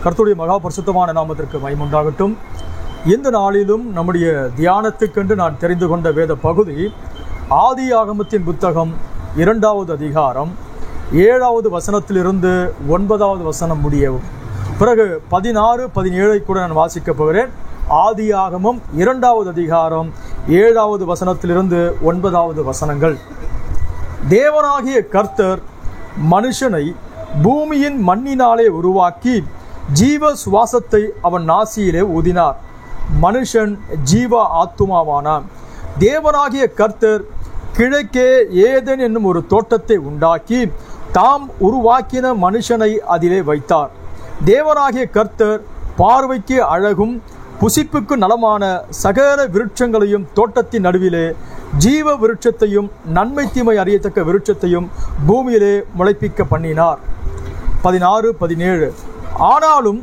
கர்த்தருடைய மகா பரிசுத்தமான நாமத்திற்கு மகிமை உண்டாகட்டும். இந்த நாளிலும் நம்முடைய தியானத்துக்கென்று நான் தெரிந்து கொண்ட வேத பகுதி ஆதியாகமத்தின் புத்தகம் 2வது அதிகாரம் 7வது வசனத்திலிருந்து 9வது வசனம் முடியவும். பிறகு 16, 17 கூட நான் வாசிக்கப் போகிறேன். ஆதியாகமம் 2வது அதிகாரம் 7வது வசனத்திலிருந்து 9வது வசனங்கள். தேவனாகிய கர்த்தர் மனுஷனை பூமியின் மண்ணினாலே உருவாக்கி ஜீவ சுவாசத்தை அவன் நாசியிலே ஊதினார். மனுஷன் ஜீவ ஆத்துமாவானான். தேவனாகிய கர்த்தர் கிழக்கே ஏதேன் என்னும் ஒரு தோட்டத்தை உண்டாக்கி தாம் உருவாக்கின மனுஷனை அதிலே வைத்தார். தேவனாகிய கர்த்தர் பார்வைக்கு அழகும் புசிப்புக்கு நலமான சகல விருட்சங்களையும் தோட்டத்தின் நடுவிலே ஜீவ விருட்சத்தையும் நன்மை தீமை அறியத்தக்க விருட்சத்தையும் பூமியிலே முளைப்பிக்க பண்ணினார். 16, 17. ஆனாலும்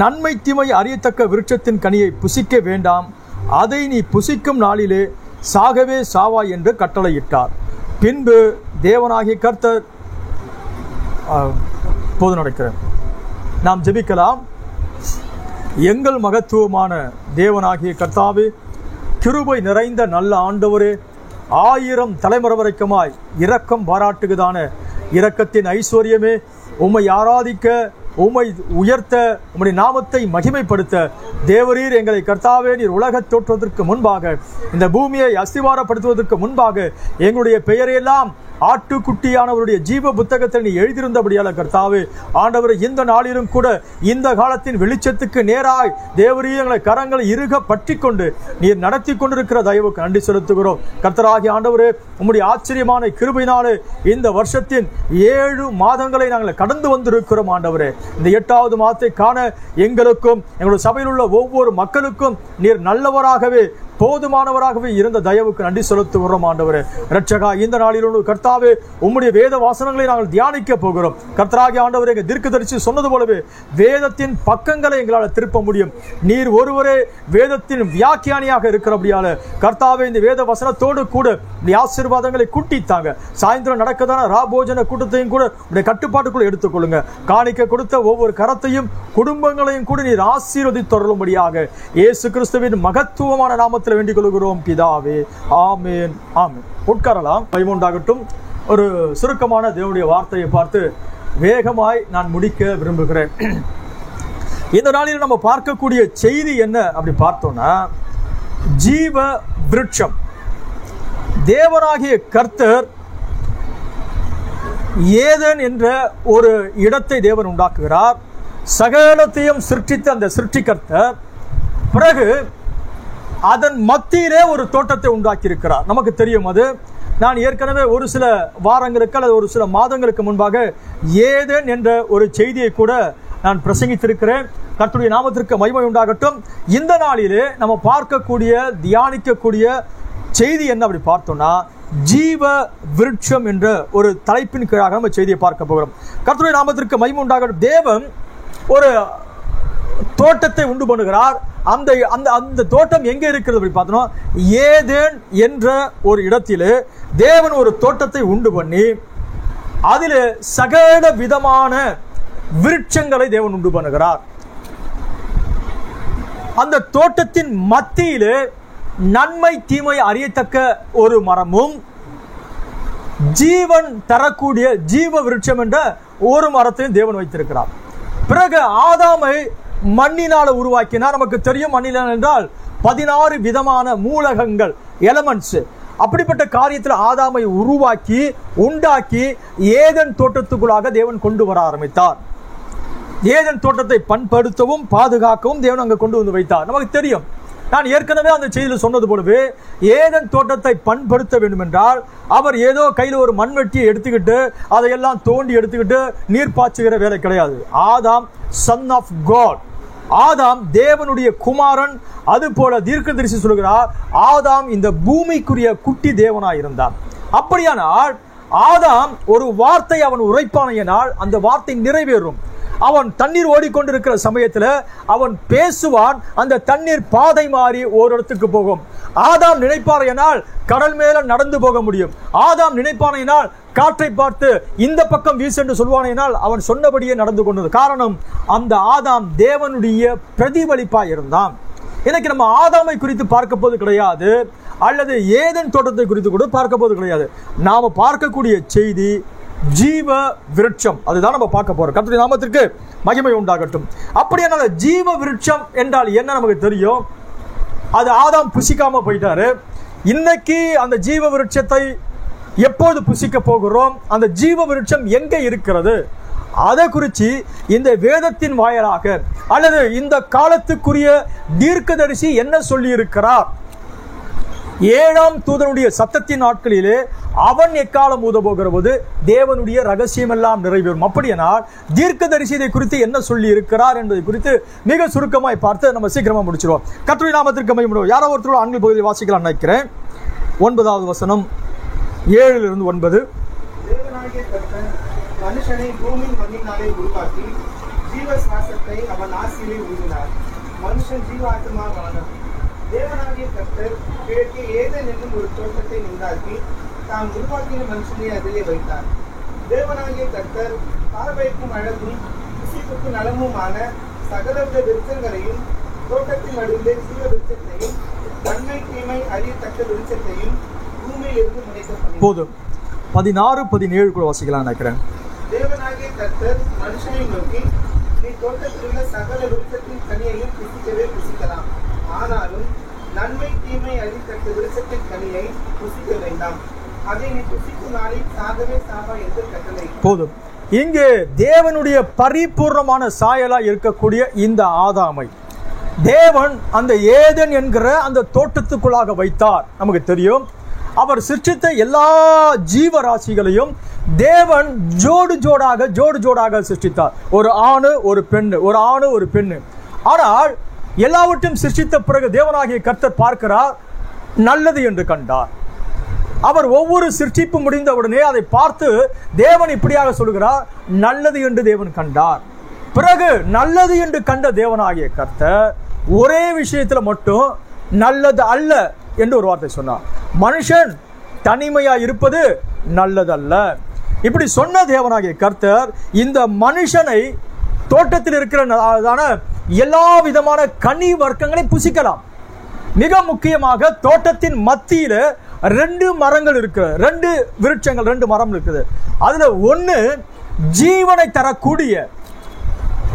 நன்மை தீமை அறியத்தக்க விருட்சத்தின் கனியை புசிக்க வேண்டாம், அதை நீ புசிக்கும் நாளிலே சாகவே சாவாய் என்று கட்டளையிட்டார். பின்பு தேவனாகிய கர்த்தர் போது நடக்கிறேன். நாம் ஜெபிக்கலாம். எங்கள் மகத்துவமான தேவனாகிய கர்த்தாவே, கிருபை நிறைந்த நல்ல ஆண்டவரே, 1000 தலைமுறை வரைக்குமாய் இரக்கம் பாராட்டுகிறதான இரக்கத்தின் ஐஸ்வர்யமே, உம்மை ஆராதிக்க, உம்மை உயர்த்த, உம்முடைய நாமத்தை மகிமைப்படுத்த தேவரீர் எங்களை கர்த்தாவே நீர் உலகத் தோற்றுவதற்கு முன்பாக, இந்த பூமியை அஸ்திவாரப்படுத்துவதற்கு முன்பாக எங்களுடைய பெயரையெல்லாம் ஆட்டுக்குட்டியானவருடைய ஜீவ புத்தகத்தில் நீ எழுதியிருந்தபடியால கர்த்தாவே, ஆண்டவர் இந்த நாளிலும் கூட இந்த காலத்தின் வெளிச்சத்துக்கு நேராய் தேவரீர் எங்களை கரங்களை இறுக பற்றி கொண்டு நீர் நடத்தி கொண்டிருக்கிற தயவுக்கு நன்றி செலுத்துகிறோம். கர்த்தராகிய ஆண்டவரே, உம்முடைய ஆச்சரியமான கிருபையினாலே இந்த வருஷத்தின் 7 மாதங்களை நாங்கள் கடந்து வந்திருக்கிறோம். ஆண்டவரே, இந்த 8வது மாதத்தை காண எங்களுக்கும் எங்களுடைய சபையில் உள்ள ஒவ்வொரு மக்களுக்கும் நீர் நல்லவராகவே போதுமானவராகவே இருந்த தயவுக்கு நன்றி செலுத்துகிறோம். ஆண்டவரே இரட்சகா, இந்த நாளில் கர்த்தாவே உம்முடைய வேத வாசனங்களை நாங்கள் தியானிக்க போகிறோம். கர்த்தராகிய ஆண்டவரே, எங்கள் தீர்க்கதரிசி சொன்னது போலவே வேதத்தின் பக்கங்களை எங்களால் திருப்ப முடியும். நீர் ஒருவரே வேதத்தின் வியாக்கியானியாக இருக்கிறபடியால கர்த்தாவே, இந்த வேத வசனத்தோடு கூட இந்த ஆசீர்வாதங்களை கூட்டித்தாங்க. சாயந்தரம் நடக்கதான ராபோஜன கூட்டத்தையும் கூட உடைய கட்டுப்பாட்டுக்குள்ள எடுத்துக்கொள்ளுங்க. காணிக்க கொடுத்த ஒவ்வொரு கரத்தையும் குடும்பங்களையும் கூட நீர் ஆசீர்வதித்தருளும்படியாக இயேசு கிறிஸ்துவின் மகத்துவமான நாமத்தில் வேண்டிக் கொள்கிறோம் பிதாவே. ஆமேன், ஆமேன். உட்காரலாம். மகிமையுண்டாகட்டும். ஒரு சுருக்கமான தேவனுடைய வார்த்தையை பார்த்து வேகமாய் நான் முடிக்க விரும்புகிறேன். இந்த நாளில் நம்ம பார்க்கக்கூடிய செய்தி என்ன அப்படி பார்த்தோம்னா, ஜீவ விருட்சம். தேவனாகிய கர்த்தர் ஏதேன் என்ற ஒரு இடத்தை தேவன் உண்டாக்குகிறார். சகலத்தையும் சிருஷ்டித்த அந்த சிருஷ்டிகர்த்தர் பிறகு அதன் மத்தியிலே ஒரு தோட்டத்தை உண்டாக்கி இருக்கிறார். நமக்கு தெரியும். அது நான் ஏற்கனவே ஒரு சில வாரங்களுக்கு அல்லது ஒரு சில மாதங்களுக்கு முன்பாக ஏதேன் என்ற ஒரு செய்தியை கூட நான் பிரசங்கித்திருக்கிறேன். கர்த்தருடைய நாமத்திற்கு மகிமை உண்டாகட்டும். இந்த நாளிலே நம்ம பார்க்கக்கூடிய தியானிக்கக்கூடிய செய்தி என்ன அப்படி பார்த்தோம்னா, ஜீவ விருட்சம் என்ற ஒரு தலைப்பின் கீழாக நம்ம செய்தியை பார்க்க போகிறோம். கர்த்தருடைய நாமத்திற்கு மகிமை உண்டாகட்டும். தேவன் ஒரு தோட்டத்தை உண்டு பண்ணுகிறார். அந்த தோட்டம் எங்கே இருக்கிறது அப்படி பார்த்தோம்னா, ஏதேன் என்ற ஒரு இடத்திலே தேவன் ஒரு தோட்டத்தை உண்டு பண்ணி அதிலே சகல விதமான விருட்சங்களை தேவன் உண்டு பண்ணுகிறார். அந்த தோட்டத்தின் மத்தியிலே நன்மை தீமை அறியத்தக்க ஒரு மரமும் ஜீவன் தரக்கூடிய ஜீவ விருட்சம் என்ற ஒரு மரத்தையும் தேவன் வைத்திருக்கிறார். பிறகு ஆதாமை மண்ணினால உருவாக்கினார். நமக்கு தெரியும், மண்ணினால் என்றால் 16 விதமான மூலகங்கள், எலமெண்ட்ஸ். அப்படிப்பட்ட காரியத்தில் ஆதாமை உண்டாக்கி ஏதேன் தோட்டத்துக்குள்ளாக தேவன் கொண்டு வர ஆரம்பித்தார். ஏதேன் தோட்டத்தை பண்படுத்தவும் பாதுகாக்கவும் தேவன் அங்கு கொண்டு வந்து வைத்தார். நமக்கு தெரியும். நான் ஏற்கனவே அந்த செய்தியில் சொன்னது போலவே ஏதேன் தோட்டத்தை பண்படுத்த வேண்டும் என்றால் அவர் ஏதோ கையில் ஒரு மண்வெட்டியை எடுத்துக்கிட்டு அதையெல்லாம் தோண்டி எடுத்துக்கிட்டு நீர் பாய்ச்சுகிற வேலை கிடையாது. ஆதாம் சன் ஆஃப் காட், ஆதாம் தேவனுடைய குமாரன். அது போல தீர்க்கதரிசி சொல்கிறார், ஆதாம் இந்த பூமிக்குரிய குட்டி தேவனாய் இருந்தார். அப்படியானால் ஆதாம் ஒரு வார்த்தை அவன் உரைப்பானையினால் அந்த வார்த்தை நிறைவேறும். அவன் தண்ணீர் ஓடிக்கொண்டிருக்கிற சமயத்தில் அவன் பேசுவான், அந்த தண்ணீர் பாதை மாறி ஒரு இடத்துக்கு போகும். ஆதாம் நினைப்பாரையினால் கடல் மேல நடந்து போக முடியும். ஆதாம் நினைப்பானையினால் காற்றை பார்த்து இந்த பக்கம் வீசு என்று சொல்வானையினால் அவன் சொன்னபடியே நடந்து கொண்டது. காரணம், அந்த ஆதாம் தேவனுடைய பிரதிபலிப்பாய் இருந்தான். இன்னைக்கு நம்ம ஆதாமை குறித்து பார்க்க போது கிடையாது, அல்லது ஏதேன் தோட்டத்தை குறித்து கூட பார்க்க போது கிடையாது. நாம பார்க்கக்கூடிய செய்தி ஜீவ விருட்சம், அதுதான் நம்ம பார்க்க போறோம். கர்த்தருடைய நாமத்திற்கு மகிமை உண்டாகட்டும். அப்படியானால் ஜீவ விருட்சம் என்றால் என்ன நமக்கு தெரியும். அது ஆதாம் புசிக்காம போயிட்டாரு. இன்னைக்கு அந்த ஜீவ விருட்சத்தை எப்போது புசிக்க போகிறோம், அந்த ஜீவ விருட்சம் எங்க இருக்கிறது, அதை குறித்து இந்த வேதத்தின் வாயிலாக அல்லது இந்த காலத்துக்குரிய தீர்க்கதரிசி என்ன சொல்லி இருக்கிறார். 7ஆம் தூதனுடைய சத்தத்தின் நாட்களிலே அவன் எக்காலம் ஊத போகிற போது தேவனுடைய ரகசியம் எல்லாம் நிறைவேறும். அப்படியானால் தீர்க்கதரிசி இதை குறித்து என்ன சொல்லி இருக்கிறார் என்பதை குறித்து மிக சுருக்கமாய் பார்த்து நம்ம சீக்கிரமா முடிச்சிருவோம். கர்த்தருடைய நாமத்திற்கு மகிமை. யாரோ ஒருத்தர் ஆங்கில பகுதியில் வாசிக்கலாம் நினைக்கிறேன். 9வது வசனம் 7-9. மனுஷனை பூமி மண்ணினாலே உருவாக்கி ஜீவ சுவாசத்தை அவன் ஆசியிலே ஊதினார். மனுஷன் ஜீவாத்மாவானான். தேவனாகிய கர்த்தர் கிழக்கே ஏதேன் என்னும் ஒரு தோட்டத்தை உண்டாக்கி தாம் உருவாக்கின மனுஷனை அதிலே வைத்தார். தேவனாகிய கர்த்தர் பார்வைக்கும் அழகும் புசிப்புக்கு நலமுமான சகலவித விருட்சங்களையும் தோட்டத்தின் நடுவிலே ஜீவ விருட்சத்தையும் நன்மை தீமை அறியத்தக்க விருட்சத்தையும் பூமியிலிருந்து முளைக்க போதும். 16-17 கூட வாசிக்கலாம் நினைக்கிறேன். தேவனாகிய கர்த்தர் மனுஷனை நோக்கி, நீ தோட்டத்தில் உள்ள சகல விருட்சத்தின் கனியையும் புசிக்கவே புசிக்கலாம், ஆனாலும் நன்மை தீமை அறியத்தக்க விருட்சத்தின் கனியை புசிக்க வேண்டாம், அதை நீ புசிக்கும் நாளில் சாகவே சாவா என்று கட்டளை. போதும். இங்கே தேவனுடைய பரிபூர்ணமான சாயலா இருக்கக்கூடிய இந்த ஆதாமை தேவன் அந்த ஏதேன் என்கிற அந்த தோட்டத்துக்குள்ளாக வைத்தார். நமக்கு தெரியும், அவர் சிருஷ்டித்த எல்லா ஜீவராசிகளையும் தேவன் ஜோடு ஜோடாக சிருஷ்டித்தார். ஒரு ஆணு ஒரு பெண்ணு, ஒரு ஆணு ஒரு பெண்ணு. ஆனால் எல்லாவற்றையும் சிருஷ்டித்த பிறகு தேவனாகிய கர்த்தர் பார்க்கிறார், நல்லது என்று கண்டார். அவர் ஒவ்வொரு சிருஷ்டிப்பு முடிந்தவுடனே அதை பார்த்து தேவன் இப்படியாக சொல்கிறார், நல்லது என்று தேவன் கண்டார். பிறகு நல்லது என்று கண்ட தேவனாகிய கர்த்தர் ஒரே விஷயத்துல மட்டும் நல்லது அல்ல என்று ஒரு வார்த்தை சொன்னார். மனுஷன் தனிமையா இருப்பது நல்லதல்ல. இப்படி சொன்ன தேவனாகிய கர்த்தர் இந்த மனுஷனை தோட்டத்தில் இருக்கிற எல்லா விதமான கனி வர்க்கங்களை புசிக்கலாம். மிக முக்கியமாக தோட்டத்தின் மத்தியில 2 மரங்கள் இருக்கு, 2 விருட்சங்கள், 2 மரம் இருக்குது. அதுல ஒண்ணு ஜீவனை தரக்கூடிய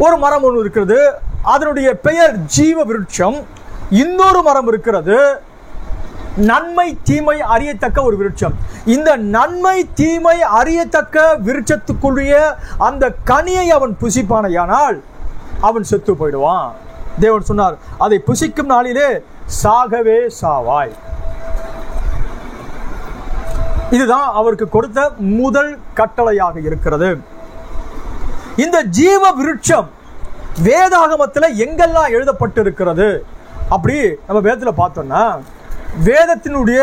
ஒரு மரம் ஒன்று இருக்கிறது, அதனுடைய பெயர் ஜீவ விருட்சம். இன்னொரு மரம் இருக்கிறது, நன்மை தீமை அறியத்தக்க ஒரு விருட்சம். இந்த நன்மை தீமை அறியத்தக்க விருட்சத்துக்குரிய அந்த கனியை அவன் புசிப்பானையானால் அவன் செத்து போயிடுவான். தேவன் சொன்னார், அதை புசிக்கும் நாளிலே சாகவே சாவாய். இதுதான் அவருக்கு கொடுத்த முதல் கட்டளையாக இருக்கிறது. இந்த ஜீவ விருட்சம் வேதாகமத்தில் எங்கெல்லாம் எழுதப்பட்டிருக்கிறது அப்படி நம்ம வேதத்தில் பார்த்தோம்னா, வேதத்தினுடைய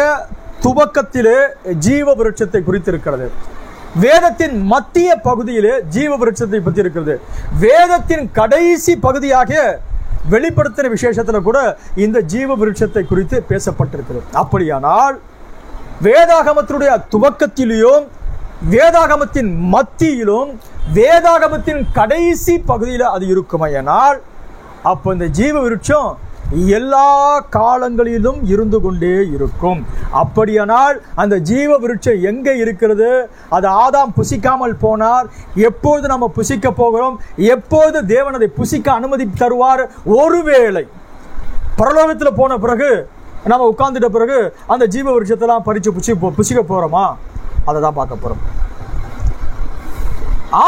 துவக்கத்திலே ஜீவ விருட்சத்தை குறித்து இருக்கிறது. வேதத்தின் மத்திய பகுதியிலே ஜீவ விருட்சத்தை பற்றி இருக்கிறது. வேதத்தின் கடைசி பகுதியாக வெளிப்படுத்தின விசேஷத்தில் கூட இந்த ஜீவ விருட்சத்தை குறித்து பேசப்பட்டிருக்கிறது. அப்படியானால் வேதாகமத்தினுடைய துவக்கத்திலும் வேதாகமத்தின் மத்தியிலும் வேதாகமத்தின் கடைசி பகுதியில் அது இருக்குமையானால் அப்போ இந்த ஜீவ விருட்சம் எல்லா காலங்களிலும் இருந்து கொண்டே இருக்கும். அப்படியானால் அந்த ஜீவ விருட்சம் எங்க இருக்கிறது? அது ஆதாம் புசிக்காமல் போனார். எப்போது நம்ம புசிக்க போகிறோம்? எப்போது தேவன் அதை புசிக்க அனுமதி தருவார்? ஒருவேளை பரலோகத்தில் போன பிறகு நம்ம உட்கார்ந்துட்ட பிறகு அந்த ஜீவ விருட்சத்தெல்லாம் பறிச்சு புசிக்க போறோமா? அதை தான் பார்க்க போறோம்.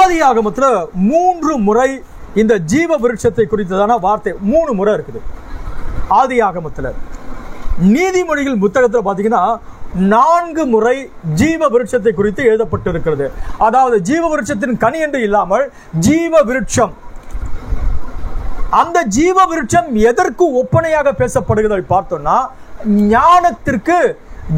ஆதியாகமத்தில் 3 முறை இந்த ஜீவ விருட்சத்தை குறித்ததான வார்த்தை 3 முறை இருக்குது ஆதியாகமத்தில். நீதிமொழிகள் புத்தகத்தில் பார்த்தீங்கன்னா 4 முறை ஜீவ விருட்சத்தை குறித்து எழுதப்பட்டிருக்கிறது. அதாவது ஜீவ விருட்சத்தின் கனி என்று இல்லாமல் ஜீவ விருட்சம், அந்த ஜீவ விருட்சம் எதற்கு ஒப்பனையாக பேசப்படுகிறது பார்த்தோம்னா, ஞானத்திற்கு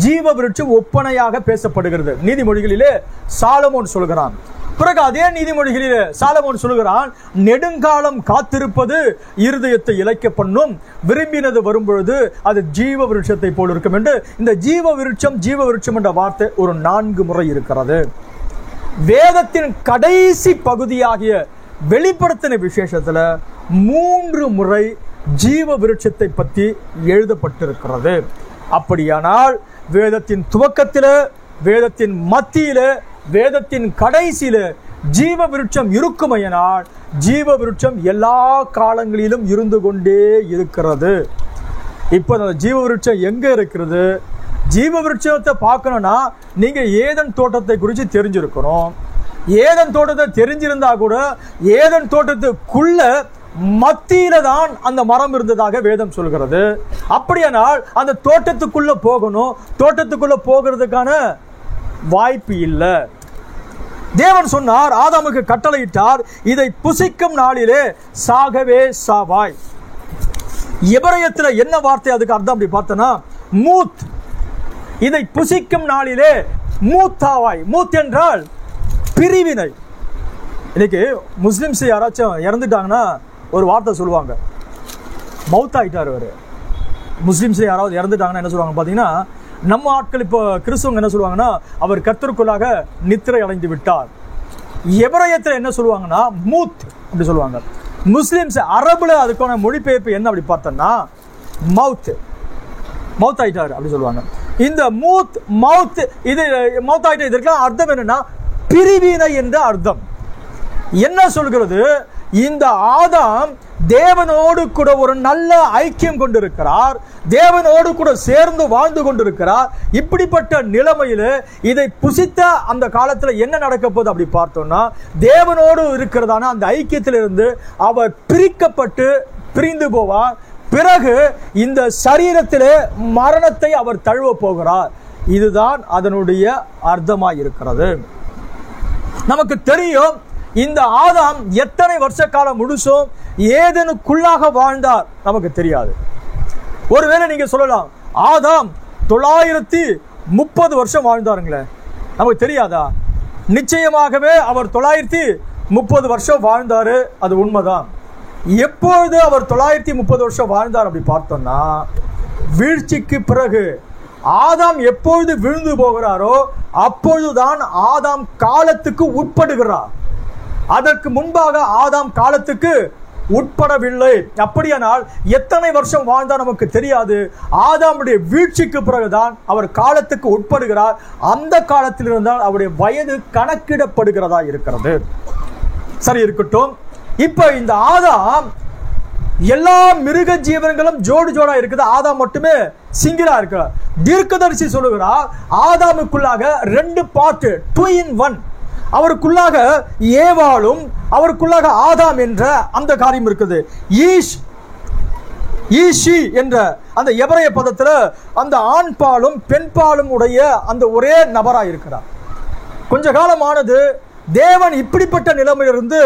ஜீவ விருட்சம் ஒப்பனையாக பேசப்படுகிறது. நீதிமொழிகளிலே சாலமோன் சொல்கிறான், பிறகு அதே நீதிமொழிகளிலே சாலமோன் சொல்கிறான், நெடுங்காலம் காத்திருப்பது இருதயத்தை இளைக்க பண்ணும், விரும்பினது வரும்பொழுது அது ஜீவ விருட்சத்தை போல் இருக்கும் என்று. இந்த ஜீவ விருட்சம் என்ற வார்த்தை ஒரு 4 முறை இருக்கிறது. வேதத்தின் கடைசி பகுதியாகிய வெளிப்படுத்தின விசேஷத்துல 3 முறை ஜீவ விருட்சத்தை பற்றி எழுதப்பட்டிருக்கிறது. அப்படியானால் வேதத்தின் துவக்கத்தில, வேதத்தின் மத்தியில, வேதத்தின் கடைசியில ஜீவ விருட்சம் இருக்குமையினால் ஜீவ விருட்சம் எல்லா காலங்களிலும் இருந்து கொண்டே இருக்கிறது. இப்ப அந்த ஜீவ விருட்சம் எங்க இருக்கிறது? ஜீவ விருட்சத்தை பார்க்கணும்னா நீங்க ஏதன் தோட்டத்தை குறித்து தெரிஞ்சிருக்கணும். ஏதன் தோட்டத்தை தெரிஞ்சிருந்தா கூட ஏதன் தோட்டத்துக்குள்ள மத்தியில தான் அந்த மரம் இருந்ததாக வேதம் சொல்கிறது. அப்படியானால் அந்த தோட்டத்துக்குள்ள போகணும். தோட்டத்துக்குள்ள போகிறதுக்கான வாய்ப்பு இல்லை. தேவன் சொன்னார், ஆதாமுக்கு கட்டளையிட்டார், இதை புசிக்கும் நாளிலே சாகவே சாவாய். எபிரேயத்துல என்ன வார்த்தை அதுக்கு அர்த்தம் அப்படி பார்த்தனா, மூத். இதை புசிக்கும் நாளிலே மூத்தாவாய். மூத் என்றால் பிரிவினை. இன்னைக்கு முஸ்லிம்ஸ் யாராச்சும் இறந்துட்டாங்கன்னா ஒரு வார்த்தை சொல்லுவாங்க, மவுத் ஆயிட்டார் அவரு. முஸ்லிம்ஸ் யாராவது இறந்துட்டாங்கன்னா என்ன சொல்லுவாங்க பார்த்தீங்கன்னா, நம்ம ஆட்கள் இப்போ கிறிஸ்துவங்க என்ன சொல்லுவாங்கன்னா, அவர் கர்த்தருக்குள்ளாக நித்திரை அடைந்து விட்டார். எபிரேயத்தில் என்ன சொல்லுவாங்கன்னா மூத் அப்படி சொல்லுவாங்க. முஸ்லிம்ஸ் அரபுல அதுக்கான மொழிபெயர்ப்பு என்ன அப்படி பார்த்தோம்னா மவுத் ஆயிட்டார் அப்படி சொல்லுவாங்க. இந்த மவுத் இது மவுத் ஆயிட்டார், இதற்கெல்லாம் அர்த்தம் என்னன்னா பிரிவினை என்ற அர்த்தம். என்ன சொல்கிறது? இந்த ஆதாம் தேவனோடு கூட ஒரு நல்ல ஐக்கியம் கொண்டிருக்கிறார், தேவனோடு கூட சேர்ந்து வாழ்ந்து கொண்டிருக்கிறார். இப்படிப்பட்ட நிலைமையில இதை புசித்த அந்த காலத்துல என்ன நடக்க போகுது அப்படி பார்த்தோம்னா, தேவனோடு இருக்கிறதான அந்த ஐக்கியத்திலிருந்து அவர் பிரிந்து போவார். பிறகு இந்த சரீரத்திலே மரணத்தை அவர் தழுவ போகிறார். இதுதான் அதனுடைய அர்த்தமாய் இருக்கிறது. நமக்கு தெரியும், இந்த ஆதாம் எத்தனை வருஷ காலம் முழுசும் ஏதனுக்குள்ளாக வாழ்ந்தார் நமக்கு தெரியாது. ஒருவேளை நீங்க சொல்லலாம், ஆதாம் 930 வருஷம் வாழ்ந்தாருங்களே, நமக்கு தெரியாதா? நிச்சயமாகவே அவர் 930 வருஷம் வாழ்ந்தாரு, அது உண்மைதான். எப்பொழுது அவர் 930 வருஷம் வாழ்ந்தார் அப்படி பார்த்தோம்னா, வீழ்ச்சிக்கு பிறகு ஆதாம் எப்பொழுது விழுந்து போகிறாரோ அப்பொழுதுதான் ஆதாம் காலத்துக்கு உட்படுகிறார். அதற்கு முன்பாக ஆதாம் காலத்துக்கு உட்படவில்லை. அப்படியானால் எத்தனை வருஷம் வாழ்ந்தால் நமக்கு தெரியாது. ஆதாமுடைய வீழ்ச்சிக்கு பிறகுதான் அவர் காலத்துக்கு உட்படுகிறார். அந்த காலத்தில் இருந்தால் அவருடைய வயது கணக்கிடப்படுகிறதா இருக்கிறது. சரி, இருக்கட்டும். இப்ப இந்த ஆதாம், எல்லா மிருக ஜீவன்களும் ஜோடா இருக்குது, ஆதாம் மட்டுமே சிங்கிளா இருக்கிறார். தீர்க்கதரிசி சொல்லுகிறார், ஆதாமுக்குள்ளாக 2 பார்ட், 2 in 1. அவருக்குள்ளாக ஏவாளும் அவருக்குள்ளாக ஆதாம் என்ற அந்த காரியம் இருக்குது. ஈஷி என்ற அந்த எபிரேய பதத்துல அந்த ஆண் பாலும் பெண் பாலும் உடைய அந்த ஒரே நபராக இருக்கிறார். கொஞ்ச காலமானது தேவன் இப்படிப்பட்ட நிலைமையிலிருந்து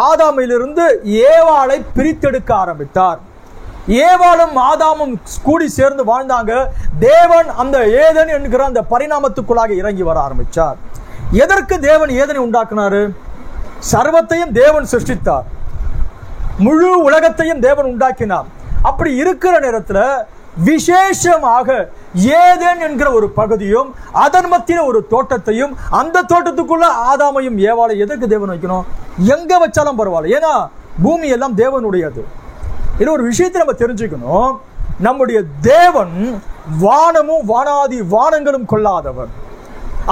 ஆதாமிலிருந்து ஏவாளை பிரித்தெடுக்க ஆரம்பித்தார். ஏவாளும் ஆதாமும் கூடி சேர்ந்து வாழ்ந்தாங்க. தேவன் அந்த ஏதன் என்கிற அந்த பரிணாமத்துக்குள்ளாக இறங்கி வர ஆரம்பித்தார். எதற்கு தேவன் ஏதனை உண்டாக்குனாரு? சர்வத்தையும் தேவன் சிருஷ்டித்தார், முழு உலகத்தையும் தேவன் உண்டாக்கினார். அப்படி இருக்கிற நேரத்தில் விசேஷமாக ஏதேன் என்கிற ஒரு பகுதியும் அதன் மத்தியில் ஒரு தோட்டத்தையும், அந்த தோட்டத்துக்குள்ள ஆதாமையும் ஏவாளை எதற்கு தேவன் வைக்கணும்? எங்க வச்சாலும் பரவாயில்ல, ஏன்னா பூமி எல்லாம் தேவனுடையது. இது ஒரு விஷயத்தை நம்ம தெரிஞ்சுக்கணும். நம்முடைய தேவன் வானமும் வானாதி வானங்களும் கொள்ளாதவர்.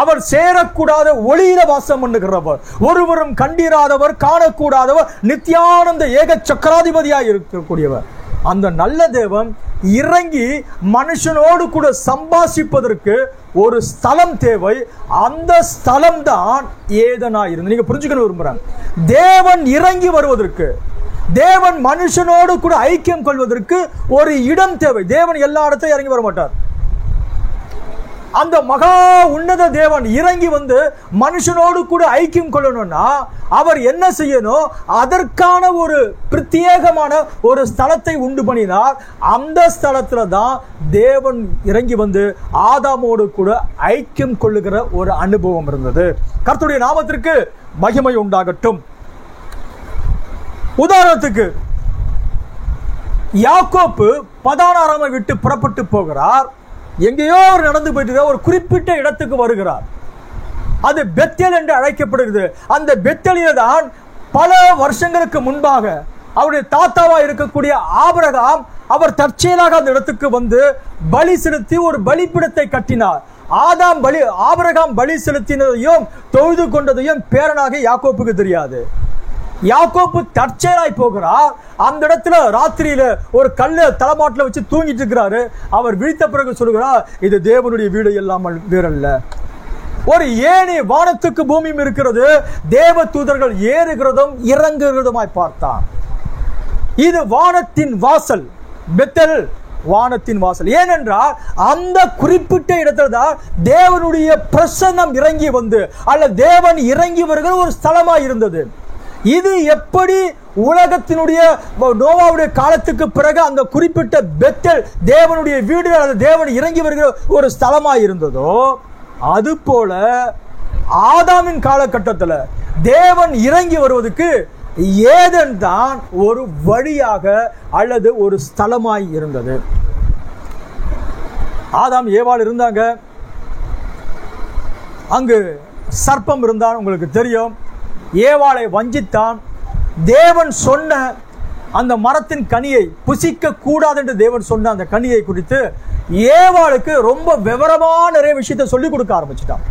அவர் சேரக்கூடாத ஒளியில வாசம் பண்ணுகிறவர், ஒருவரும் கண்டிராதவர், காணக்கூடாதவர், நித்தியானந்த ஏக சக்கராதிபதியாக இருக்கக்கூடியவர். அந்த நல்ல தேவன் இறங்கி மனுஷனோடு கூட சம்பாஷிப்பதற்கு ஒரு ஸ்தலம் தேவை. அந்த ஸ்தலம் தான் ஏதனா இருந்து. நீங்க புரிஞ்சுக்கணும் விரும்புறேன். தேவன் இறங்கி வருவதற்கு, தேவன் மனுஷனோடு கூட ஐக்கியம் கொள்வதற்கு ஒரு இடம் தேவை. தேவன் எல்லா இடத்தையும் இறங்கி வர மாட்டார். அந்த மகா உன்னத தேவன் இறங்கி வந்து மனுஷனோடு கூட ஐக்கியம் கொள்ளணும்னா அவர் என்ன செய்யணும்? அதற்கான ஒரு பிரத்யேகமான ஒரு ஸ்தலத்தை உண்டு பண்ணினார். அந்த ஸ்தலத்துல தான் தேவன் இறங்கி வந்து ஆதாமோடு கூட ஐக்கியம் கொள்ளுகிற ஒரு அனுபவம் இருந்தது. கர்த்தருடைய நாமத்திற்கு மகிமை உண்டாகட்டும். உதாரணத்துக்கு யாக்கோப்பு பதானாராமை விட்டு புறப்பட்டு போகிறார். எங்கேயோ நடந்து போயிட்டு ஒரு குறிப்பிட்ட இடத்துக்கு வருகிறார். அது பெத்தேல் என்று அழைக்கப்படுகிறது. அந்த பெத்தேலிலே தான் பல வருஷங்களுக்கு முன்பாக அவருடைய தாத்தாவா இருக்கக்கூடிய ஆபிரகாம் அவர் தற்செயலாக அந்த இடத்துக்கு வந்து பலி செலுத்தி ஒரு பலிபீடத்தை கட்டினார். ஆபிரகாம் பலி செலுத்தினதையும் தொழுது கொண்டதையும் பேரனாக யாக்கோப்புக்கு தெரியாது. யாக்கோப்பு தற்செயலாய் போகிறார். அந்த இடத்துல ராத்திரியில ஒரு கல்ல தலைமாட்டில் வச்சு தூங்கிட்டு இருக்கிறாரு. அவர் விழித்த பிறகு சொல்கிறார், இது தேவனுடைய வீடு இல்லாமல் வேறல்ல. ஒரு ஏணி வானத்துக்கு பூமியும் இருக்கிறது. தேவ தூதர்கள் ஏறுகிறதும் இறங்குகிறதுமாய் பார்த்தான். இது வானத்தின் வாசல். பெத்தேல் வானத்தின் வாசல். ஏனென்றால் அந்த குறிப்பிட்ட இடத்துல தான் தேவனுடைய பிரசன்னம் இறங்கி வந்து அல்ல தேவன் இறங்கி வருகிற ஒரு ஸ்தலமாய் இருந்தது. இது எப்படி உலகத்தினுடைய நோவாவுடைய காலத்துக்கு பிறகு அந்த குறிப்பிட்ட பெத்தேல் தேவனுடைய வீடு அல்லது தேவன் இறங்கி வருகிற ஒரு ஸ்தலமாய் இருந்ததோ, அது போல ஆதாமின் காலகட்டத்தில் தேவன் இறங்கி வருவதற்கு ஏதேன் தான் ஒரு வழியாக அல்லது ஒரு ஸ்தலமாய் இருந்தது. ஆதாம் ஏவாள் இருந்தாங்க. அங்கு சர்ப்பம் இருந்தான், உங்களுக்கு தெரியும். ஏவாளை வஞ்சித்தான். தேவன் சொன்ன அந்த மரத்தின் கனியை புசிக்க கூடாது என்று தேவன் சொன்ன அந்த கனியை குறித்து ஏவாளுக்கு ரொம்ப விவரமான நிறைய விஷயத்தை சொல்லிக் கொடுக்க ஆரம்பிச்சிட்டான்.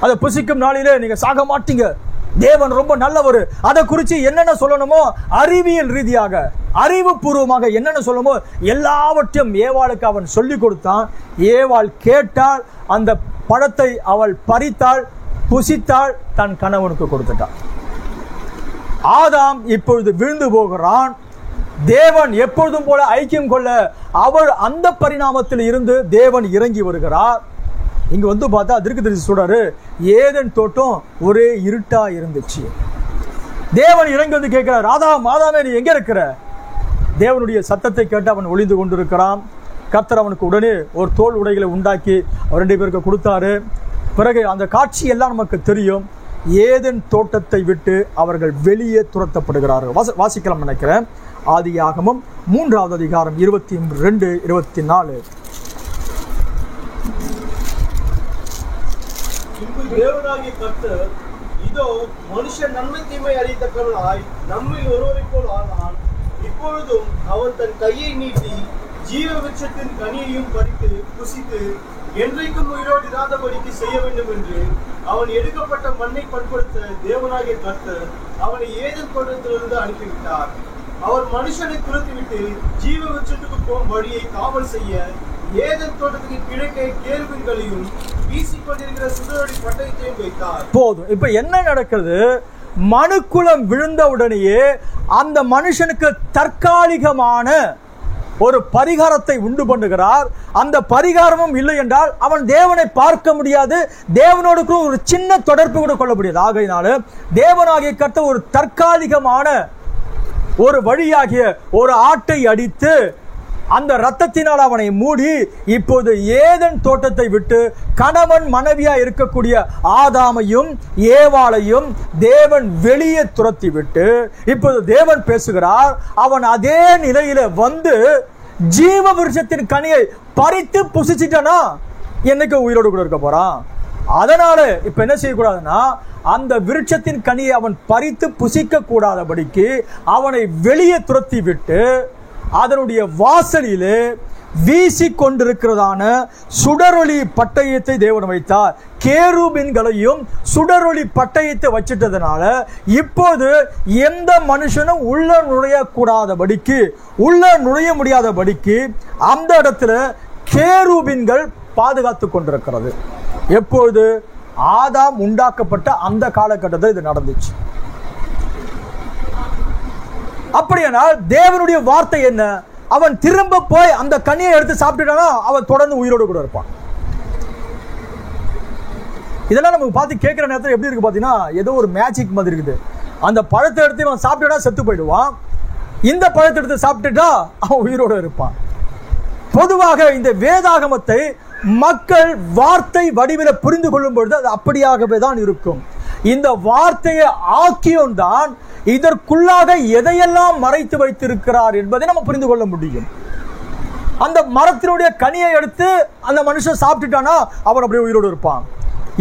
அதை புசிக்கும் நாளிலே நீங்க சாக மாட்டீங்க, தேவன் ரொம்ப நல்லவர், அதை குறித்து என்னென்ன சொல்லணுமோ அறிவியல் ரீதியாக அறிவுபூர்வமாக என்னென்ன சொல்லணுமோ எல்லாவற்றையும் ஏவாளுக்கு அவன் சொல்லிக் கொடுத்தான். ஏவாள் கேட்டால், அந்த பழத்தை அவள் பறித்தாள், புசித்தாள், தன் கணவனுக்கு கொடுத்துட்டான். ஆதாம் இப்பொழுது விழுந்து போகிறான். தேவன் எப்பொழுதும் போல ஐக்கியம் கொள்ள அவர் அந்த பரிணாமத்தில் இருந்து தேவன் இறங்கி வருகிறார். இங்க வந்து பார்த்தா தீர்க்கதரிசி சொல்றாரு, ஏதேன் தோட்டம் ஒரே இருட்டா இருந்துச்சு. தேவன் இறங்கி வந்து கேட்கிறார், ஆதாமே நீ எங்க இருக்கிற? தேவனுடைய சத்தத்தை கேட்டு அவன் ஒளிந்து கொண்டிருக்கிறான். கர்த்தர் அவனுக்கு உடனே ஒரு தோல் உடைகளை உண்டாக்கி அவர் 2 பேருக்கு கொடுத்தாரு. பிறகு அந்த காட்சி எல்லாம் நமக்கு தெரியும். ஏதேன் தோட்டத்தை விட்டு அவர்கள் வெளியே துரத்தப்படுகிறார்கள். வாசிக்கலாம் நினைக்கிறேன். ஆதியாகமம் 3வது அதிகாரம் 22, 24. தேவனாகிய கர்த்தர், இதோ மனுஷன் நன்மை தீமை அறியத்தக்கவனாய் நம்மில் ஒருவரை போல் ஆனான். இப்பொழுதும் அவன் தன் கையை நீட்டி ஜீவ விருட்சத்தின் கனியையும் பறித்து புசித்து என்றைக்கும் உயிரோடு இராதபடிக்கு செய்ய வேண்டும் என்று அவன் எடுக்கப்பட்ட மண்ணை பண்படுத்த தேவனாகிய கர்த்தர் அவனை ஏதேன் தோட்டத்திலிருந்து அனுப்பிவிட்டார். அவர் மனுஷனை துரத்திவிட்டு ஜீவ விருட்சத்துக்கு போகும் வழியை காவல் செய்ய ஏதேன் தோட்டத்துக்கு கிழக்கே கேருபீன்களையும் வீசிக்கொண்டிருக்கிற சுடரொளி பட்டயத்தையும் வைத்தார். போதும். இப்ப என்ன நடக்குது? மனுக்குலம் விழுந்த உடனேயே அந்த மனுஷனுக்கு தற்காலிகமான ஒரு பரிகாரத்தை உண்டு பண்ணுகிறார். அந்த பரிகாரமும் இல்லை என்றால் அவன் தேவனை பார்க்க முடியாது, தேவனோடு கூட ஒரு சின்ன தொடர்பு கூட கொள்ள முடியாது. ஆகையினால தேவனாகிய கர்த்தர் ஒரு தற்காலிகமான ஒரு வழியாகிய ஒரு ஆட்டை அடித்து அந்த இரத்தத்தினால் அவனை மூடி இப்போது ஏதேன் தோட்டத்தை விட்டு கணவன் மனைவியா இருக்கக்கூடிய ஆதாமையும் ஏவாளையும் தேவன் வெளியே துரத்தி விட்டு இப்போது தேவன் பேசுகிறார். அவன் அதே நிலையில வந்து ஜீவ விருட்சத்தின் கனியை பறித்து புசிச்சிட்டானா என்னைக்கு உயிரோடு கூட இருக்க போறான். அதனால இப்ப என்ன செய்யக்கூடாதுன்னா, அந்த விருட்சத்தின் கனியை அவன் பறித்து புசிக்க கூடாதபடிக்கு அவனை வெளியே துரத்தி விட்டு அதனுடைய வாசலிலே வீசி கொண்டிருக்கிறதான சுடரொளி பட்டயத்தை தேவன் வைத்தார். கேருபீன்களையும் சுடரொளி பட்டயத்தை வச்சிட்டதுனால இப்போது எந்த மனுஷனும் உள்ள நுழையக்கூடாதபடிக்கு, உள்ள நுழைய முடியாதபடிக்கு அந்த இடத்துல கேருபீன்கள் பாதுகாத்து கொண்டிருக்கிறது. எப்பொழுது? ஆதாம் உண்டாக்கப்பட்ட அந்த காலகட்டத்தில் இது நடந்துச்சு. அப்படியானால் தேவனுடைய வார்த்தை என்ன? அவன் திரும்ப போய் அந்த கனியை எடுத்து சாப்பிட்டுட்டானா அவன் தொடர்ந்து உயிரோடு கூட இருப்பான். இதெல்லாம் நமக்கு பார்த்து கேட்குற நேரத்தில் எப்படி இருக்கு பார்த்தீங்கன்னா ஏதோ ஒரு மேஜிக் மாதிரி இருக்குது. அந்த பழத்தை எடுத்து இவன் சாப்பிட்டுட்டா செத்து போயிடுவான், இந்த பழத்தை எடுத்து சாப்பிட்டுட்டா அவன் உயிரோடு இருப்பான். பொதுவாக இந்த வேதாகமத்தை மக்கள் வார்த்தை வடிவில் புரிந்து கொள்ளும் பொழுது அது அப்படியாகவே தான் இருக்கும். இந்த வார்த்தையை ஆக்கியோன் தான் இதற்குள்ளாக எதையெல்லாம் மறைத்து வைத்திருக்கிறார் என்பதை நம்ம புரிந்து கொள்ள முடியும். அந்த மரத்தினுடைய கனியை எடுத்து அந்த மனுஷன் சாப்பிட்டுட்டானா அவன் அப்படியே உயிரோடு இருப்பான்,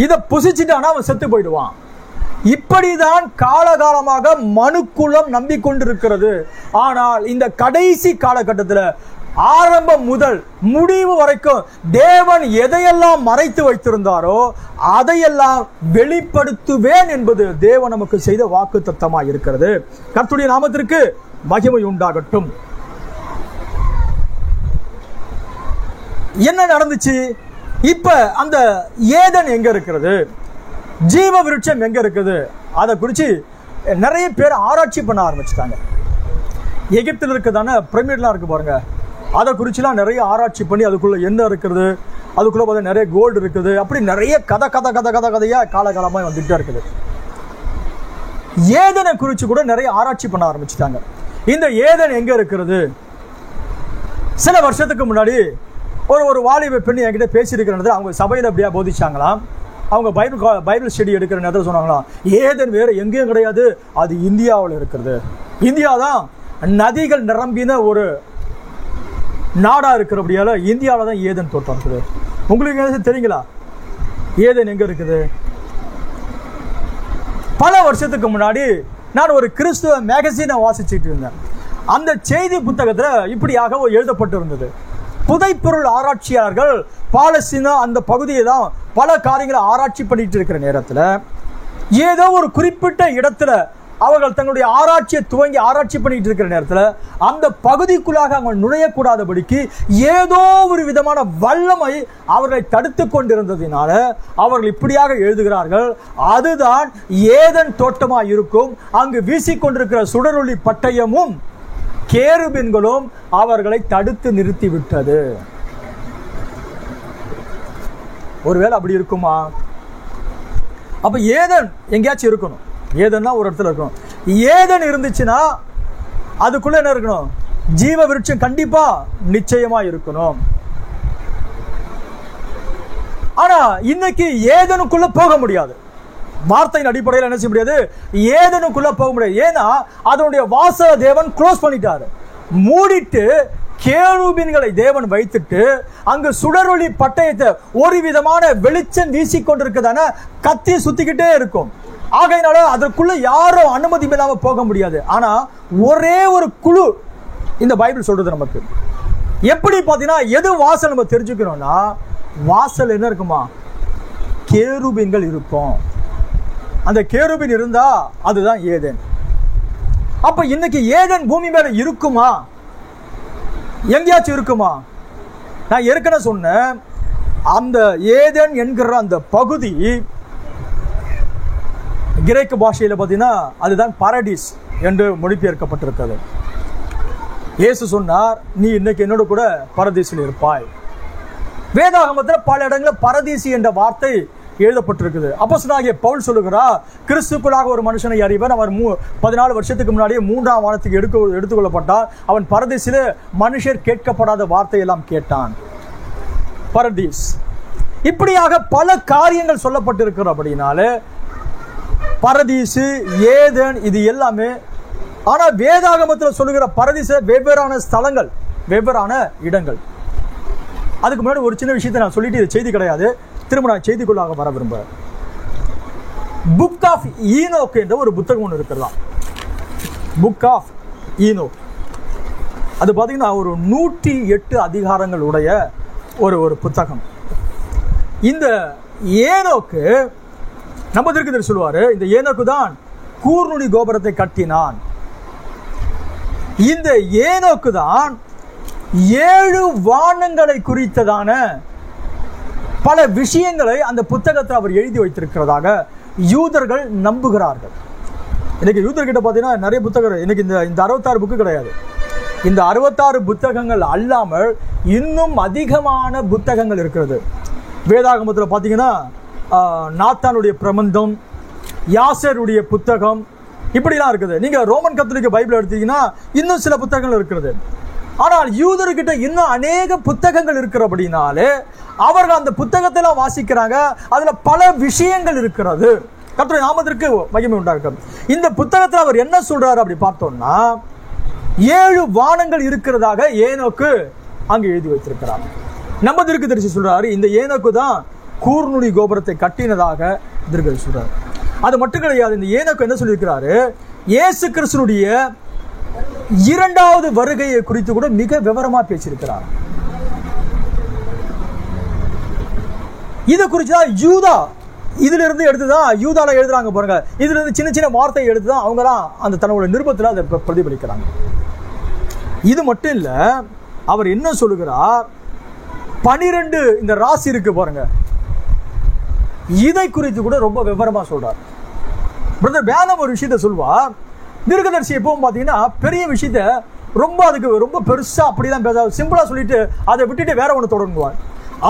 இதை புசிச்சுட்டானா அவன் செத்து போயிடுவான். இப்படிதான் காலகாலமாக மனுக்குலம் நம்பிக்கொண்டிருக்கிறது. ஆனால் இந்த கடைசி காலகட்டத்தில் ஆரம்பம் முதல் முடிவு வரைக்கும் தேவன் எதையெல்லாம் மறைத்து வைத்திருந்தாரோ அதையெல்லாம் வெளிப்படுத்துவேன் என்பது தேவன் நமக்கு செய்த வாக்குத்தத்தமாய் இருக்கிறது. கர்த்தருடைய நாமத்திற்கு மகிமை உண்டாகட்டும். என்ன நடந்துச்சு? இப்ப அந்த ஏதன் எங்க இருக்கிறது, ஜீவ விருட்சம் எங்க இருக்குது, அதை குறித்து நிறைய பேர் ஆராய்ச்சி பண்ண ஆரம்பிச்சுட்டாங்க. எகிப்தில் இருக்கிறதான பிரமிட்லாம் இருக்கு பாருங்க, அதை குறிச்சுலாம் நிறைய ஆராய்ச்சி பண்ணி அதுக்குள்ள என்ன இருக்கிறது, அதுக்குள்ள பார்த்தா நிறைய கோல்டு இருக்குது, அப்படி நிறைய கதையா காலகாலமாக வந்துகிட்டே இருக்குது. ஏதனை குறித்து கூட நிறைய ஆராய்ச்சி பண்ண ஆரம்பிச்சுட்டாங்க. இந்த ஏதன் எங்க இருக்கிறது? சில வருஷத்துக்கு முன்னாடி ஒரு வாலிப பெண் என்கிட்ட பேசியிருக்கிற அவங்க சபையில் அப்படியா போதிச்சாங்களாம். அவங்க பைபிள் ஸ்டடி எடுக்கிற நேரத்தில் சொன்னாங்களாம், ஏதன் வேற எங்கேயும் கிடையாது, அது இந்தியாவில் இருக்கிறது. இந்தியா தான் நதிகள் நிரம்பின ஒரு நாடா இருக்கிறபடியால இந்தியாவில் தான் ஏதன் தோட்டம் இருக்குது. உங்களுக்கு தெரியுங்களா ஏதன் எங்க இருக்குது? பல வருஷத்துக்கு முன்னாடி நான் ஒரு கிறிஸ்துவ மேகசினை வாசிச்சுட்டு இருந்தேன். அந்த செய்தி புத்தகத்தில் இப்படியாக எழுதப்பட்டு இருந்தது. புதைப்பொருள் ஆராய்ச்சியாளர்கள் பாலஸ்தீனா அந்த பகுதியை தான் பல காரியங்களை ஆராய்ச்சி பண்ணிட்டு இருக்கிற நேரத்தில் ஏதோ ஒரு குறிப்பிட்ட இடத்துல அவர்கள் தங்களுடைய ஆராய்ச்சியை துவங்கி ஆராய்ச்சி பண்ணிட்டு இருக்கிற நேரத்தில் அந்த பகுதிக்குள்ளாக அவங்க நுழையக்கூடாதபடிக்கு ஏதோ ஒரு விதமான வல்லமை அவர்களை தடுத்து கொண்டிருந்ததினால அவர்கள் இப்படியாக எழுதுகிறார்கள், அதுதான் ஏதன் தோட்டமாக இருக்கும், அங்கு வீசிக்கொண்டிருக்கிற சுடரொளி பட்டயமும் கேருபீன்களும் அவர்களை தடுத்து நிறுத்தி விட்டது. ஒருவேளை அப்படி இருக்குமா? அப்ப ஏதன் எங்கேயாச்சும் இருக்கணும். ஏதன்னா ஒரு இடத்துல இருக்கணும். ஏதன் இருந்துச்சுன்னா அதுக்குள்ள என்ன இருக்கணும்? ஜீவ விருட்சம் கண்டிப்பா நிச்சயமா இருக்கணும். ஆனா இன்னைக்கு ஏதனுக்குள்ள போக முடியாது. வார்த்தையின் அடிப்படையில் என்ன செய்ய முடியாது? ஏதனுக்குள்ள போக முடியாது. ஏன்னா அதனுடைய வாசல தேவன் க்ளோஸ் பண்ணிட்டாரு, மூடிட்டு கேருபீன்களை தேவன் வைத்துட்டு அங்கு சுடரொளி பட்டயத்தை ஒரு விதமான வெளிச்சம் வீசிக்கொண்டிருக்கிறதான கத்தி சுத்திக்கிட்டே இருக்கும். ஆகையினால அதற்குள்ள யாரும் அனுமதி இல்லாம போக முடியாது. ஆனா ஒரே ஒரு குழு இந்த பைபிள் சொல்றது நமக்கு. எப்படி பாத்தீங்கன்னா எது வாசல் நம்ம தெரிஞ்சுக்கணும்னா, வாசல் என்ன இருக்குமா? கேருபீன்கள் இருக்கும். அந்த கேருபீன் இருந்தா அதுதான் ஏதேன். அப்ப இன்னைக்கு ஏதேன் பூமி மேல இருக்குமா? எங்கேயாச்சும் இருக்குமா? நான் ஏற்கனவே சொன்னேன், அந்த ஏதேன் என்கிற அந்த பகுதி கிரேக்க பாஷையில் பார்த்தீங்கன்னா அதுதான் பாரடீஸ் என்று மொழிபெயர்க்கப்பட்டிருக்கிறது. இயேசு சொன்னார், நீ இன்னைக்கு என்னோட கூட பரதீசில் இருப்பாய். வேதாகமத்தில் பல இடங்களில் பரதீசி என்ற வார்த்தை எழுதப்பட்டிருக்குது. அப்போஸ்தலனாகிய பவுல் சொல்லுகிறார், கிறிஸ்துக்குள்ளாக ஒரு மனுஷனை அறிவன், அவர் 14 வருஷத்துக்கு முன்னாடியே 3ஆம் வானத்துக்கு எடுத்துக்கொள்ளப்பட்டார். அவன் பரதீசில் மனுஷர் கேட்கப்படாத வார்த்தையெல்லாம் கேட்டான். பரதீஸ். இப்படியாக பல காரியங்கள் சொல்லப்பட்டிருக்கிறபடினால பரதீசு, ஏதேன் இது எல்லாமே. ஆனா வேதாகமத்தில் சொல்லுகிற பரதீச வெவ்வேறான ஸ்தலங்கள், வெவ்வேறான இடங்கள். அதுக்கு முன்னாடி ஒரு சின்ன விஷயத்தை நான் சொல்லிட்டு, இது செய்தி கிடையாது, திரும்ப நான் செய்திக்குள்ளாக வர விரும்புகிறேன். புக் ஆஃப் ஈனோக் என்ற ஒரு புத்தகம் ஒன்று இருக்கிறதாம். Book of Enoch. அது பார்த்தீங்கன்னா ஒரு 108 அதிகாரங்கள் உடைய ஒரு புத்தகம். இந்த ஏனோக்கு நம்ம தீர்க்கதரிசி சொல்லுவாரு, இந்த ஏனோக்கு தான் கூர்நுனி கோபுரத்தை கட்டினான். இந்த ஏனோக்கு தான் 7 வானங்களை குறித்ததான பல விஷயங்களை அந்த புத்தகத்தை அவர் எழுதி வைத்திருக்கிறதாக யூதர்கள் நம்புகிறார்கள். இன்னைக்கு யூதர்கிட்ட பார்த்தீங்கன்னா நிறைய புத்தகம். இன்னைக்கு இந்த 66 புக்கு கிடையாது. இந்த 66 புத்தகங்கள் அல்லாமல் இன்னும் அதிகமான புத்தகங்கள் இருக்கிறது. வேதாகமத்தில் பார்த்தீங்கன்னா நாத்தானுடைய பிரபந்தம், யாசருடைய புத்தகம், இப்படிலாம் இருக்குது. நீங்க ரோமன் கத்தோலிக்க பைபிள் எடுத்தீங்கன்னா இன்னும் சில புத்தகங்கள் இருக்கிறது. ஆனால் யூதர்கிட்ட இன்னும் அநேக புத்தகங்கள் இருக்கிறபடினாலே அவர்கள் அந்த புத்தகத்தை எல்லாம் வாசிக்கிறாங்க. அதுல பல விஷயங்கள் இருக்கிறது. கர்த்தருடைய நாமத்திற்கு மகிமை உண்டாகும். இந்த புத்தகத்தில் அவர் என்ன சொல்றாரு அப்படி பார்த்தோம்னா, 7 வானங்கள் இருக்கிறதாக ஏனோக்கு அங்கு எழுதி வைத்திருக்கிறார். நம்ம தீர்க்கதரிசி சொல்றாரு, இந்த ஏனோக்கு தான் கூர்நுனி கோபுரத்தை கட்டினதாக தீர்க்கதரிசி சொல்றாரு. அது மட்டும் கிடையாது, இந்த ஏனோக்கு என்ன சொல்லியிருக்கிறாரு, இயேசு கிறிஸ்துனுடைய 2வது வருகையை குறித்து கூட மிக விவரமா பேசியிருக்கிறார். இது குறிச்சுதான் யூதா இதுல இருந்து எடுத்துதான் யூதால எழுதுறாங்க பாருங்க. இதுல இருந்து சின்ன சின்ன வார்த்தையை எடுத்துதான் அவங்கலாம் அந்த தன்னோட நிருபத்தில் அதை பிரதிபலிக்கிறாங்க. இது மட்டும் இல்ல, அவர் என்ன சொல்லுகிறார், 12 இந்த ராசி இருக்கு பாருங்க, இதை குறித்து கூட ரொம்ப விவரமா சொல்றார். பிரதர் வேதம் ஒரு விஷயத்த சொல்வார், தீர்க்கதரிசி எப்பவும் பாத்தீங்கன்னா பெரிய விஷயத்த அதுக்கு ரொம்ப பெருசா அப்படிதான் பேசாது, சிம்பிளா சொல்லிட்டு அதை விட்டுட்டு வேற ஒண்ணு தொடங்குவார்.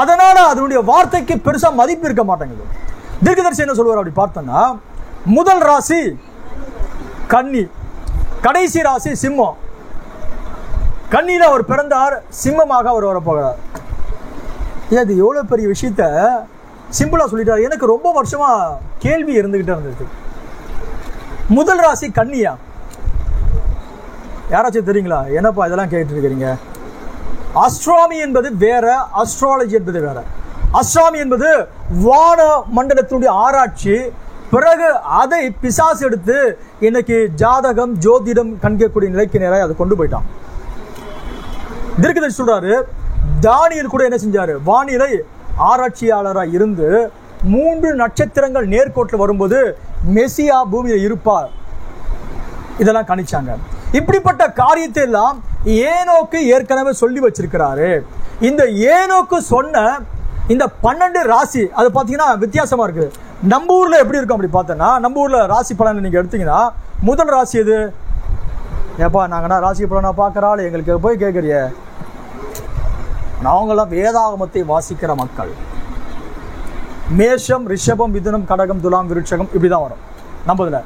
அதனால அதனுடைய வார்த்தைக்கு பெருசா மதிப்பு இருக்க மாட்டேங்குது. தீர்க்கதரிசி என்ன சொல்லுவார் அப்படி பார்த்தோம்னா, முதல் ராசி கன்னி, கடைசி ராசி சிம்மம். கன்னியில அவர் பிறந்தார், சிம்மமாக அவர் வரப்போகிறார். இது எவ்வளவு பெரிய விஷயத்த சிம்பிளா சொல்லிட்டார். எனக்கு ரொம்ப வருஷமா கேள்வி இருந்துகிட்டே இருந்தது, முதல் ராசி கன்னியா? யாராச்சும் தெரியுங்களா? என்னப்பா இதெல்லாம் கேட்டு இருக்கிறீங்க? அஸ்ட்ராமி என்பது வேற, அஸ்ட்ராலஜி என்பது வேற. அஸ்ட்ராமி என்பது வான மண்டலத்தினுடைய ஆராய்ச்சி. பிறகு அதை பிசாசு எடுத்து இன்னைக்கு ஜாதகம் ஜோதிடம் கணிக்கக்கூடிய நிலைக்கு நேராக அதை கொண்டு போயிட்டான். தீர்க்கதரிசி சொல்றாரு, தானியேல் கூட என்ன செஞ்சாரு, வானிலை ஆராய்ச்சியாளராக இருந்து 3 நட்சத்திரங்கள் நேர்கோட்டில் வரும்போது மெசியா பூமியில இருப்பார், இதெல்லாம் கணிச்சாங்க. இப்படிப்பட்ட காரியத்தை எல்லாம் ஏனோக்கு ஏற்கனவே சொல்லி வச்சிருக்கிறாரு. இந்த ஏனோக்கு சொன்ன இந்த 12 ராசி அது பாத்தீங்கன்னா வித்தியாசமா இருக்கு. நம்ம ஊர்ல எப்படி இருக்கும் அப்படி பார்த்தோன்னா, நம்ம ஊர்ல ராசி பலன் நீங்க எடுத்தீங்கன்னா முதல் ராசி எது? ஏப்பா நாங்கன்னா ராசி பலனா பார்க்கறாள் எங்களுக்கு போய் கேட்கறிய? நாங்களாம் வேதாகமத்தை வாசிக்கிற மக்கள். மேஷம், ரிஷபம், மிதுனம், கடகம், துலாம், விருட்சகம் இப்படிதான் வரும் நம்மதுல.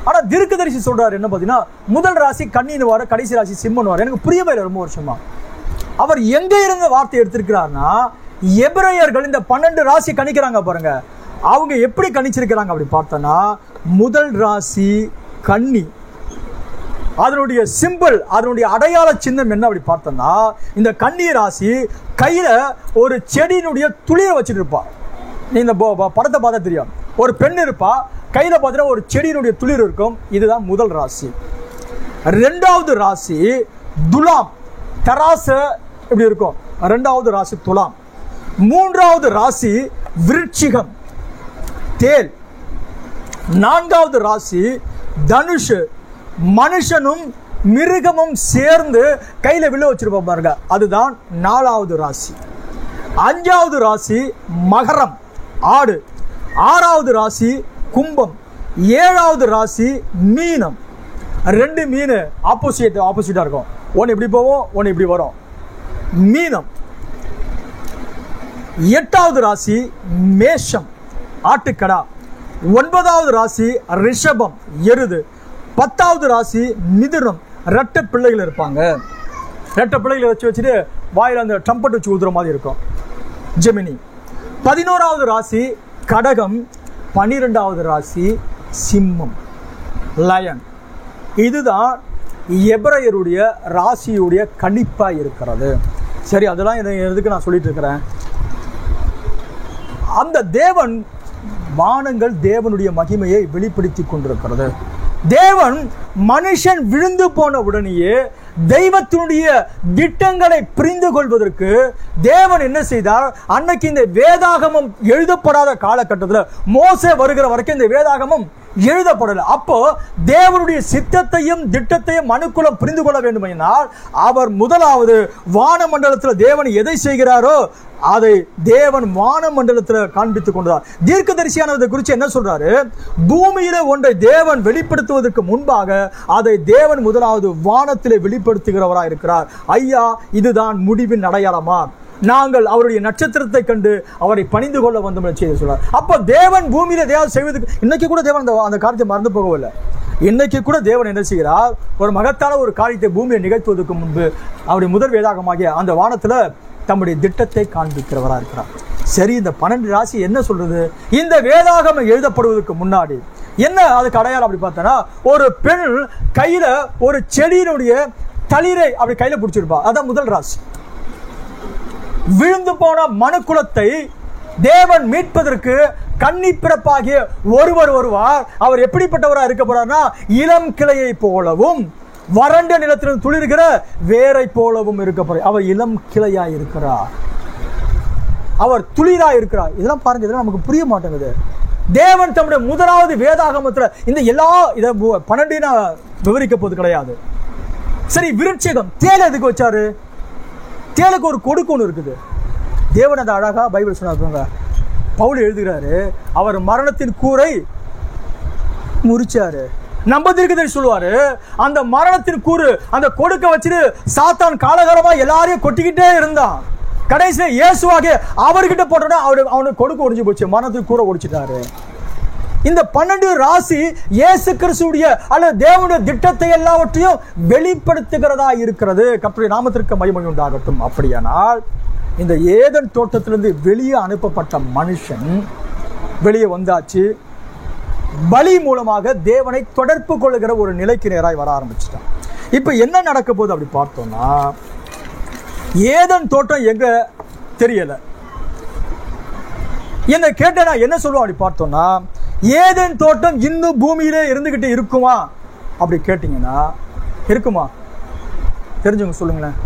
ஆனா தீர்க்கதரிசி சொல்றாரு என்ன பாத்தீங்கன்னா, முதல் ராசி கன்னின்னு வர, கடைசி ராசி சிம்மன் வர. எனக்கு புரியவே இல்லை ரொம்ப வருஷமா. அவர் எங்க இருந்து வார்த்தை எடுத்திருக்கிறார்னா, எபிரேயர்கள் இந்த 12 ராசி கணிக்கிறாங்க பாருங்க, அவங்க எப்படி கணிச்சிருக்கிறாங்க அப்படி பார்த்தோன்னா, முதல் ராசி கன்னி, அதனுடைய சிம்பிள், அதனுடைய அடையாள சின்னம் என்ன அப்படி பார்த்தோம்னா, இந்த கன்னி ராசி கையில ஒரு செடியினுடைய துளிரை வச்சுட்டு இருப்பா. நீ இந்த படத்தை பார்த்தா தெரியும், ஒரு பெண் இருப்பா, கையில பார்த்தீங்கன்னா ஒரு செடியினுடைய துளிர் இருக்கும். இதுதான் முதல் ராசி. 2வது ராசி துலாம், தராசு இப்படி இருக்கும். 2வது ராசி துலாம். 3வது ராசி விருட்சிகம், தேல். 4வது ராசி தனுஷு, மனுஷனும் மிருகமும் சேர்ந்து கையில வில்ல வச்சிருப்போம் பாருங்க, அதுதான் 4வது ராசி. 5வது ராசி மகரம், ஆடு. 6வது ராசி கும்பம். 7வது ராசி மீனம். 2 மீன் ஆப்போசிட்டா இருக்கும், ஒன்னு இப்படி போவோம், ஒன்னு இப்படி வரும், மீனம். 8வது ராசி மேஷம், ஆட்டுக்கடா. 9வது ராசி ரிஷபம், எருது. 10வது ராசி மிதுனம், ரெட்டை பிள்ளைகள் இருப்பாங்க. ரெட்டை பிள்ளைகளை வச்சுட்டு வாயில அந்த ட்ரம்பட் வச்சு ஊதுற மாதிரி இருக்கும், ஜெமினி. 11வது ராசி கடகம். 12வது ராசி சிம்மம், லயன். இதுதான் எபிரேயருடைய ராசியுடைய கணிப்பா இருக்கிறது. சரி, அதெல்லாம் எதுக்கு நான் சொல்லிட்டு இருக்கிறேன்? அந்த தேவன் வானங்கள் தேவனுடைய மகிமையை வெளிப்படுத்தி கொண்டிருக்கிறது. தேவன் மனுஷன் விழுந்து போன உடனேயே தெய்வத்தினுடைய திட்டங்களை புரிந்து கொள்வதற்கு தேவன் என்ன செய்தார்? அன்னைக்கு இந்த வேதாகமம் எழுதப்படாத காலகட்டத்தில், மோசே வருகிற வரைக்கும் இந்த வேதாகமம் எழுதப்படல. அப்போ தேவனுடைய சித்தத்தையும் திட்டத்தையும் மனுக்குலம் புரிந்து கொள்ள வேண்டும் என்றால், அவர் முதலாவது வானமண்டலத்தில் தேவன் எதை செய்கிறாரோ அதை தேவன் வானமண்டலத்தில் காண்பித்துக் கொண்டார். தீர்க்கதரிசியானதை குறித்து என்ன சொல்றாரு? பூமியில ஒன்றை தேவன் வெளிப்படுத்துவதற்கு முன்பாக அதை தேவன் முதலாவது வானத்திலே வெளிப்படுத்துகிறவராக இருக்கிறார். ஐயா, இதுதான் முடிவின் அடையாளமா? நாங்கள் அவருடைய நட்சத்திரத்தை கண்டு அவரை பணிந்து கொள்ள வந்தோம் செய்தி சொல்றார். அப்ப தேவன் பூமியில தேவன் செய்வதற்கு இன்னைக்கு கூட தேவன் அந்த காரியத்தை மறந்து போகவில்லை. இன்னைக்கு கூட தேவன் என்ன செய்கிறார்? ஒரு மகத்தான ஒரு காரியத்தை பூமியை நிகழ்த்துவதற்கு முன்பு அவருடைய முதல் வேதாகமாகிய அந்த வானத்துல தம்முடைய திட்டத்தை காண்பிக்கிறவராக இருக்கிறார். சரி, இந்த 12 ராசி என்ன சொல்றது? இந்த வேதாகமம் எழுதப்படுவதற்கு முன்னாடி என்ன அதுக்கு அடையாளம் அப்படி பார்த்தோன்னா, ஒரு பெண் கையில ஒரு செடியினுடைய தளிரை அப்படி கையில பிடிச்சிருப்பா. அதான் முதல் ராசி. விழுந்து போன மனுக்குலத்தை தேவன் மீட்பதற்கு கன்னி பிறப்பாகிய ஒருவர் வருவார். அவர் எப்படிப்பட்டவராக இருக்க போறார்னா, இளம் கிளையை போலவும் வறண்ட நிலத்திலும் துளிர்கிற வேரை போலவும் இருக்க போறார். அவர் இளம் கிளையாய் இருக்கிறார், அவர் துளிராய் இருக்கிறார். இதெல்லாம் பாருங்க, இதெல்லாம் நமக்கு புரிய மாட்டேங்குது. தேவன் தம்முடைய முதலாவது வேதாகமத்துல இந்த எல்லா இதை 12 நான் விவரிக்க போது கிடையாது. சரி, விருட்சகம் தேலை எதுக்கு வச்சாரு? தேலுக்கு ஒரு கொடுக்கு ஒன்று இருக்குது. தேவன் அதை அழகா பைபிள் சொன்னாங்க. பவுல் எழுதுகிறாரு, அவர் மரணத்தின் கூரை முறிச்சாரு. நம்ம தீர்க்கதரிசி சொல்லுவாரு, அந்த மரணத்தின் கூறு அந்த கொடுக்க வச்சுட்டு சாத்தான் காலகாலமா எல்லாரையும் கொட்டிக்கிட்டே இருந்தான். கடைசியில இயேசுவாக அவர்கிட்ட போட்டோன்னா அவனுக்கு கொடுக்க ஒடிஞ்சு போச்சு, மரணத்தின் கூரை ஒடிச்சிட்டாரு. இந்த 12 ராசி இயேசு கிறிஸ்துவுடைய அல்லது தேவனுடைய திட்டத்தை எல்லாவற்றையும் வெளிப்படுத்துகிறதா இருக்கிறது. கர்த்தருடைய நாமத்திற்கு மகிமை உண்டாகட்டும். அப்படியானால் இந்த ஏதன் தோட்டத்திலிருந்து வெளியே அனுப்பப்பட்ட மனுஷன் வெளியே வந்தாச்சு. பலி மூலமாக தேவனை தொடர்பு கொள்ளுகிற ஒரு நிலைக்கு நேராய் வர ஆரம்பிச்சிட்டான். இப்ப என்ன நடக்க போகுது அப்படி பார்த்தோம்னா, ஏதன் தோட்டம் எங்க தெரியல. என்ன கேட்டா என்ன சொல்லுவோம் அப்படி பார்த்தோம்னா, ஏதன் தோட்டம் இன்னும் பூமியிலே இருந்துகிட்டு இருக்குமா அப்படி கேட்டீங்கன்னா, இருக்குமா? தெரிஞ்சவங்க சொல்லுங்களேன்.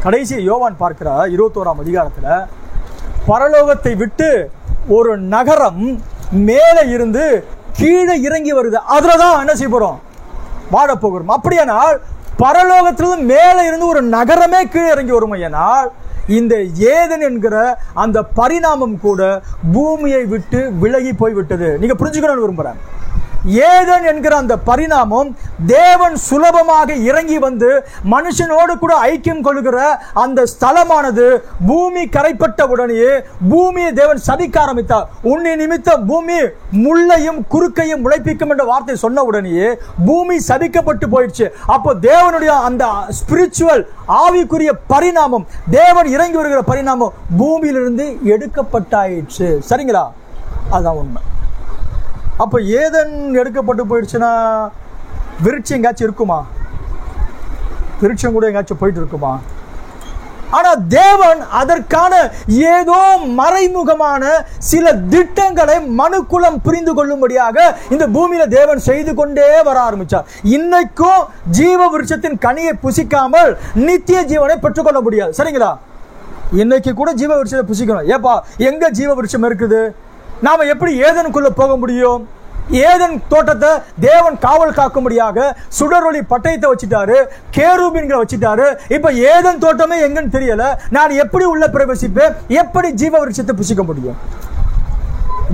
கடைசி யோவான் பார்க்கிற 21ஆம் அதிகாரத்துல பரலோகத்தை விட்டு ஒரு நகரம் மேலே இருந்து கீழே இறங்கி வருது. அதுலதான் என்ன செய்ய போறோம்? வாழ போகிறோம். அப்படியானால் பரலோகத்திலிருந்து மேலே இருந்து ஒரு நகரமே கீழே இறங்கி வருமையானால் இந்த ஏதன் என்கிற அந்த பரிணாமம் கூட பூமியை விட்டு விலகி போய்விட்டது. நீங்க புரிஞ்சுக்கணும்னு விரும்புறேன். ஏதன் என்கிற அந்த பரிணாமம் தேவன் சுலபமாக இறங்கி வந்து மனுஷனோடு கூட ஐக்கியம் கொள்கிற அந்த ஸ்தலமானது பூமி கரைப்பட்ட உடனே பூமியை தேவன் சபிக்க ஆரம்பித்தார். உன்னை நிமித்த பூமி முள்ளையும் குறுக்கையும் முளைப்பிக்கும் என்ற வார்த்தை சொன்ன உடனே பூமி சபிக்கப்பட்டு போயிடுச்சு. அப்போ தேவனுடைய அந்த ஸ்பிரிச்சுவல் ஆவிக்குரிய பரிணாமம், தேவன் இறங்கி வருகிற பரிணாமம் பூமியிலிருந்து எடுக்கப்பட்டாயிடுச்சு. சரிங்களா? அதுதான் உண்மை. அப்ப ஏதன் எடுக்கப்பட்டு போயிடுச்சுன்னா விருட்சம் எங்காச்சும் இருக்குமா? விருட்சம் கூட எங்காச்சும் போயிட்டு இருக்குமா? ஆனா தேவன் அதற்கான ஏதோ மறைமுகமான சில திட்டங்களை மனுக்குலம் புரிந்து கொள்ளும்படியாக இந்த பூமியில தேவன் செய்து கொண்டே வர ஆரம்பிச்சார். இன்னைக்கும் ஜீவ விருட்சத்தின் கனியை புசிக்காமல் நித்திய ஜீவனை பெற்றுக்கொள்ள முடியாது. சரிங்களா? இன்னைக்கு கூட ஜீவ விருட்சத்தை புசிக்கணும். ஏப்பா, எங்க ஜீவ விருட்சம் இருக்குது? நாம எப்படி ஏதனுக்குள்ள போக முடியும்? ஏதன் தோட்டத்தை தேவன் காவல் காக்கும்படியாக சுடரொளி பட்டயத்தை வச்சுட்டாரு, கேருபீன்களை வச்சுட்டாரு. இப்ப ஏதன் தோட்டமே எங்கன்னு தெரியல. நான் எப்படி உள்ள பிரவேசிப்பேன்? எப்படி ஜீவ விருட்சத்தை புசிக்க முடியும்?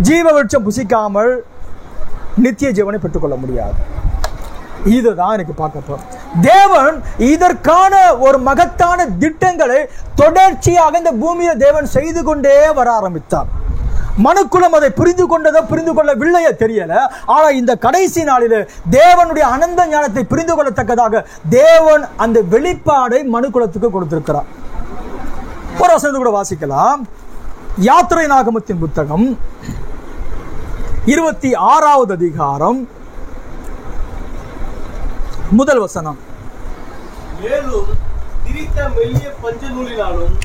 ஜீவ விருட்சம் புசிக்காமல் நித்திய ஜீவனை பெற்றுக்கொள்ள முடியாது. இதுதான் எனக்கு பார்க்கப்போம். தேவன் இதற்கான ஒரு மகத்தான திட்டங்களை தொடர்ச்சியாக இந்த பூமியில தேவன் செய்து கொண்டே வர ஆரம்பித்தார். மனுக்குலம் அதை புரிந்து கொண்டதோ புரிந்து கொள்ளவில்லையே தெரியல. ஆனா இந்த கடைசி நாளில் தேவனுடைய அனந்த ஞானத்தை புரிந்து கொள்ளத்தக்கதாக தேவன் அந்த வெளிப்பாடை மனுக்குலத்துக்கு கொடுத்திருக்கிறார். ஒரு வசனத்தை கூட வாசிக்கலாம். யாத்திரை நாகமத்தின் புத்தகம் 26வது அதிகாரம் முதல் வசனம். மேலும் திரித்த மெல்லிய பஞ்ச நூலினாலும்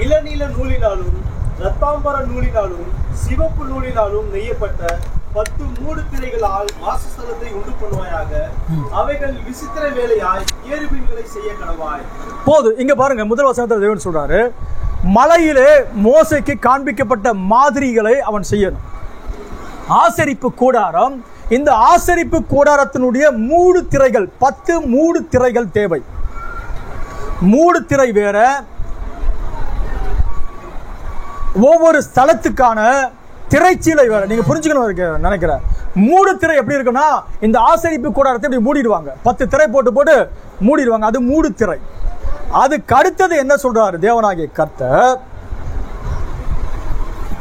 இளநீல நூலினாலும் ரத்தாம்பர நூலினாலும் சிவப்பு நூலினாலும் நெய்யப்பட்ட 10 மூடு திரைகளால் வாசஸ்தலத்தை உண்டு பண்ணுவாயாக. அவைகள் விசித்திர வேலையாய் கேருபீன்களை செய்ய கடவாய். போது இங்க பாருங்க, முதல் வசனத்தில் தேவன் சொல்றாரு, மலையிலே மோசேக்கு காண்பிக்கப்பட்ட மாதிரிகளை அவன் செய்யணும். ஆசரிப்பு கூடாரம், இந்த ஆசரிப்பு கூடாரத்தினுடைய மூடு திரைகள் 10 மூடு திரைகள் தேவை. மூடு திரை வேற, ஒவ்வொரு ஸ்தலத்துக்கான திரைச்சீலை வேற. நீங்க புரிஞ்சுக்கணும் நினைக்கிறேன். மூடு திரை எப்படி இருக்குன்னா, இந்த ஆசரிப்பு கூடாரத்தை இப்படி மூடிடுவாங்க. 10 திரை போட்டு மூடிடுவாங்க. அது மூடு திரை. அதுக்கு அடுத்தது என்ன சொல்றாரு தேவனாகிய கர்த்தர்?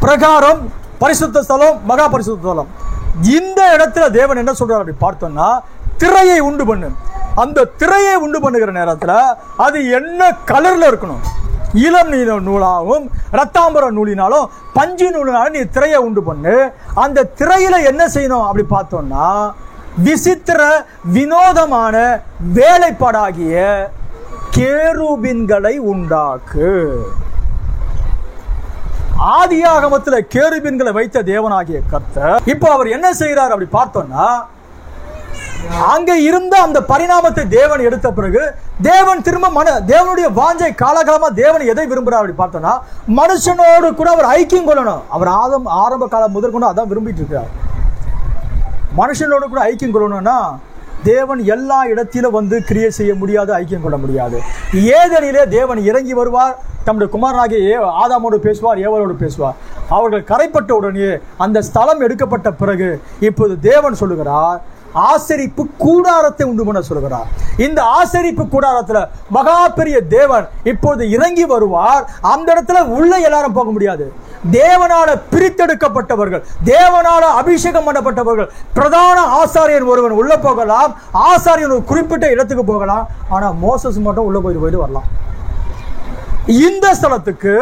பிரகாரம், பரிசுத்த ஸ்தலம், மகா பரிசுத்த ஸ்தலம். இந்த இடத்துல தேவன் என்ன சொல்றாரு அப்படி பார்த்தோம்னா, திரையை உண்டு பண்ணு. அந்த திரையை உண்டு பண்ணுகிற நேரத்தில் அது என்ன கலர்ல இருக்கணும்? இளம் நீல நூலாகவும் ரத்தாம்பர நூலினாலும் பஞ்சு நூலினாலும் நீ திரையை உண்டு பண்ணு. அந்த திரையில என்ன செய்யணும் அப்படி பார்த்தோம்னா, விசித்திர வினோதமான வேலைப்பாடாகிய கேருபின்களை உண்டாக்கு. ஆதியாகமத்தில் கேருபின்களை வைத்த தேவனாகிய கர்த்தர் இப்போ அவர் என்ன செய்யறார் அப்படி பார்த்தோம்னா, அங்க இருந்த அந்த பரிணாமத்தை தேவன் எடுத்த பிறகு தேவன் திரும்ப தேவனுடைய வாஞ்சை காலகாலமா தேவன் எதை விரும்புறார் அப்படி பார்த்தோம்னா, மனுஷனோடு கூட அவர் ஐக்கியம் கொள்ளணும். அவர் ஆரம்ப காலம் முதற்கொண்டு அதான் விரும்பிட்டு இருக்கிறார். மனுஷனோடு கூட ஐக்கியம் கொள்ளணும்னா தேவன் எல்லா இடத்திலும் வந்து கிரியை செய்ய முடியாது, ஐக்கியம் கொள்ள முடியாது. ஏதெனிலே தேவன் இறங்கி வருவார், தம்முடைய குமாரனாகிய ஆதாமோடு பேசுவார், ஏவலோடு பேசுவார். அவர்கள் கரைப்பட்ட உடனே அந்த ஸ்தலம் எடுக்கப்பட்ட பிறகு இப்போது தேவன் சொல்லுகிறார், ஆசரிப்பு கூடாரத்தை உண்டு பண்ண சொல்கிறார். இந்த ஆசரிப்பு கூடாரத்துல மகா பெரிய தேவன் இப்போது இறங்கி வருவார். அந்த இடத்துல உள்ள எல்லாரும் போக முடியாது. தேவனால பிரித்தெடுக்கப்பட்டவர்கள், தேவனால அபிஷேகம் பண்ணப்பட்டவர்கள், பிரதான ஆசாரியன் ஒருவன் உள்ள போகலாம், ஆசாரியன் ஒரு குறிப்பிட்ட இடத்துக்கு போகலாம். ஆனா மோசஸ் மட்டும் உள்ள போயிட்டு வரலாம். இந்த ஸ்தலத்துக்கு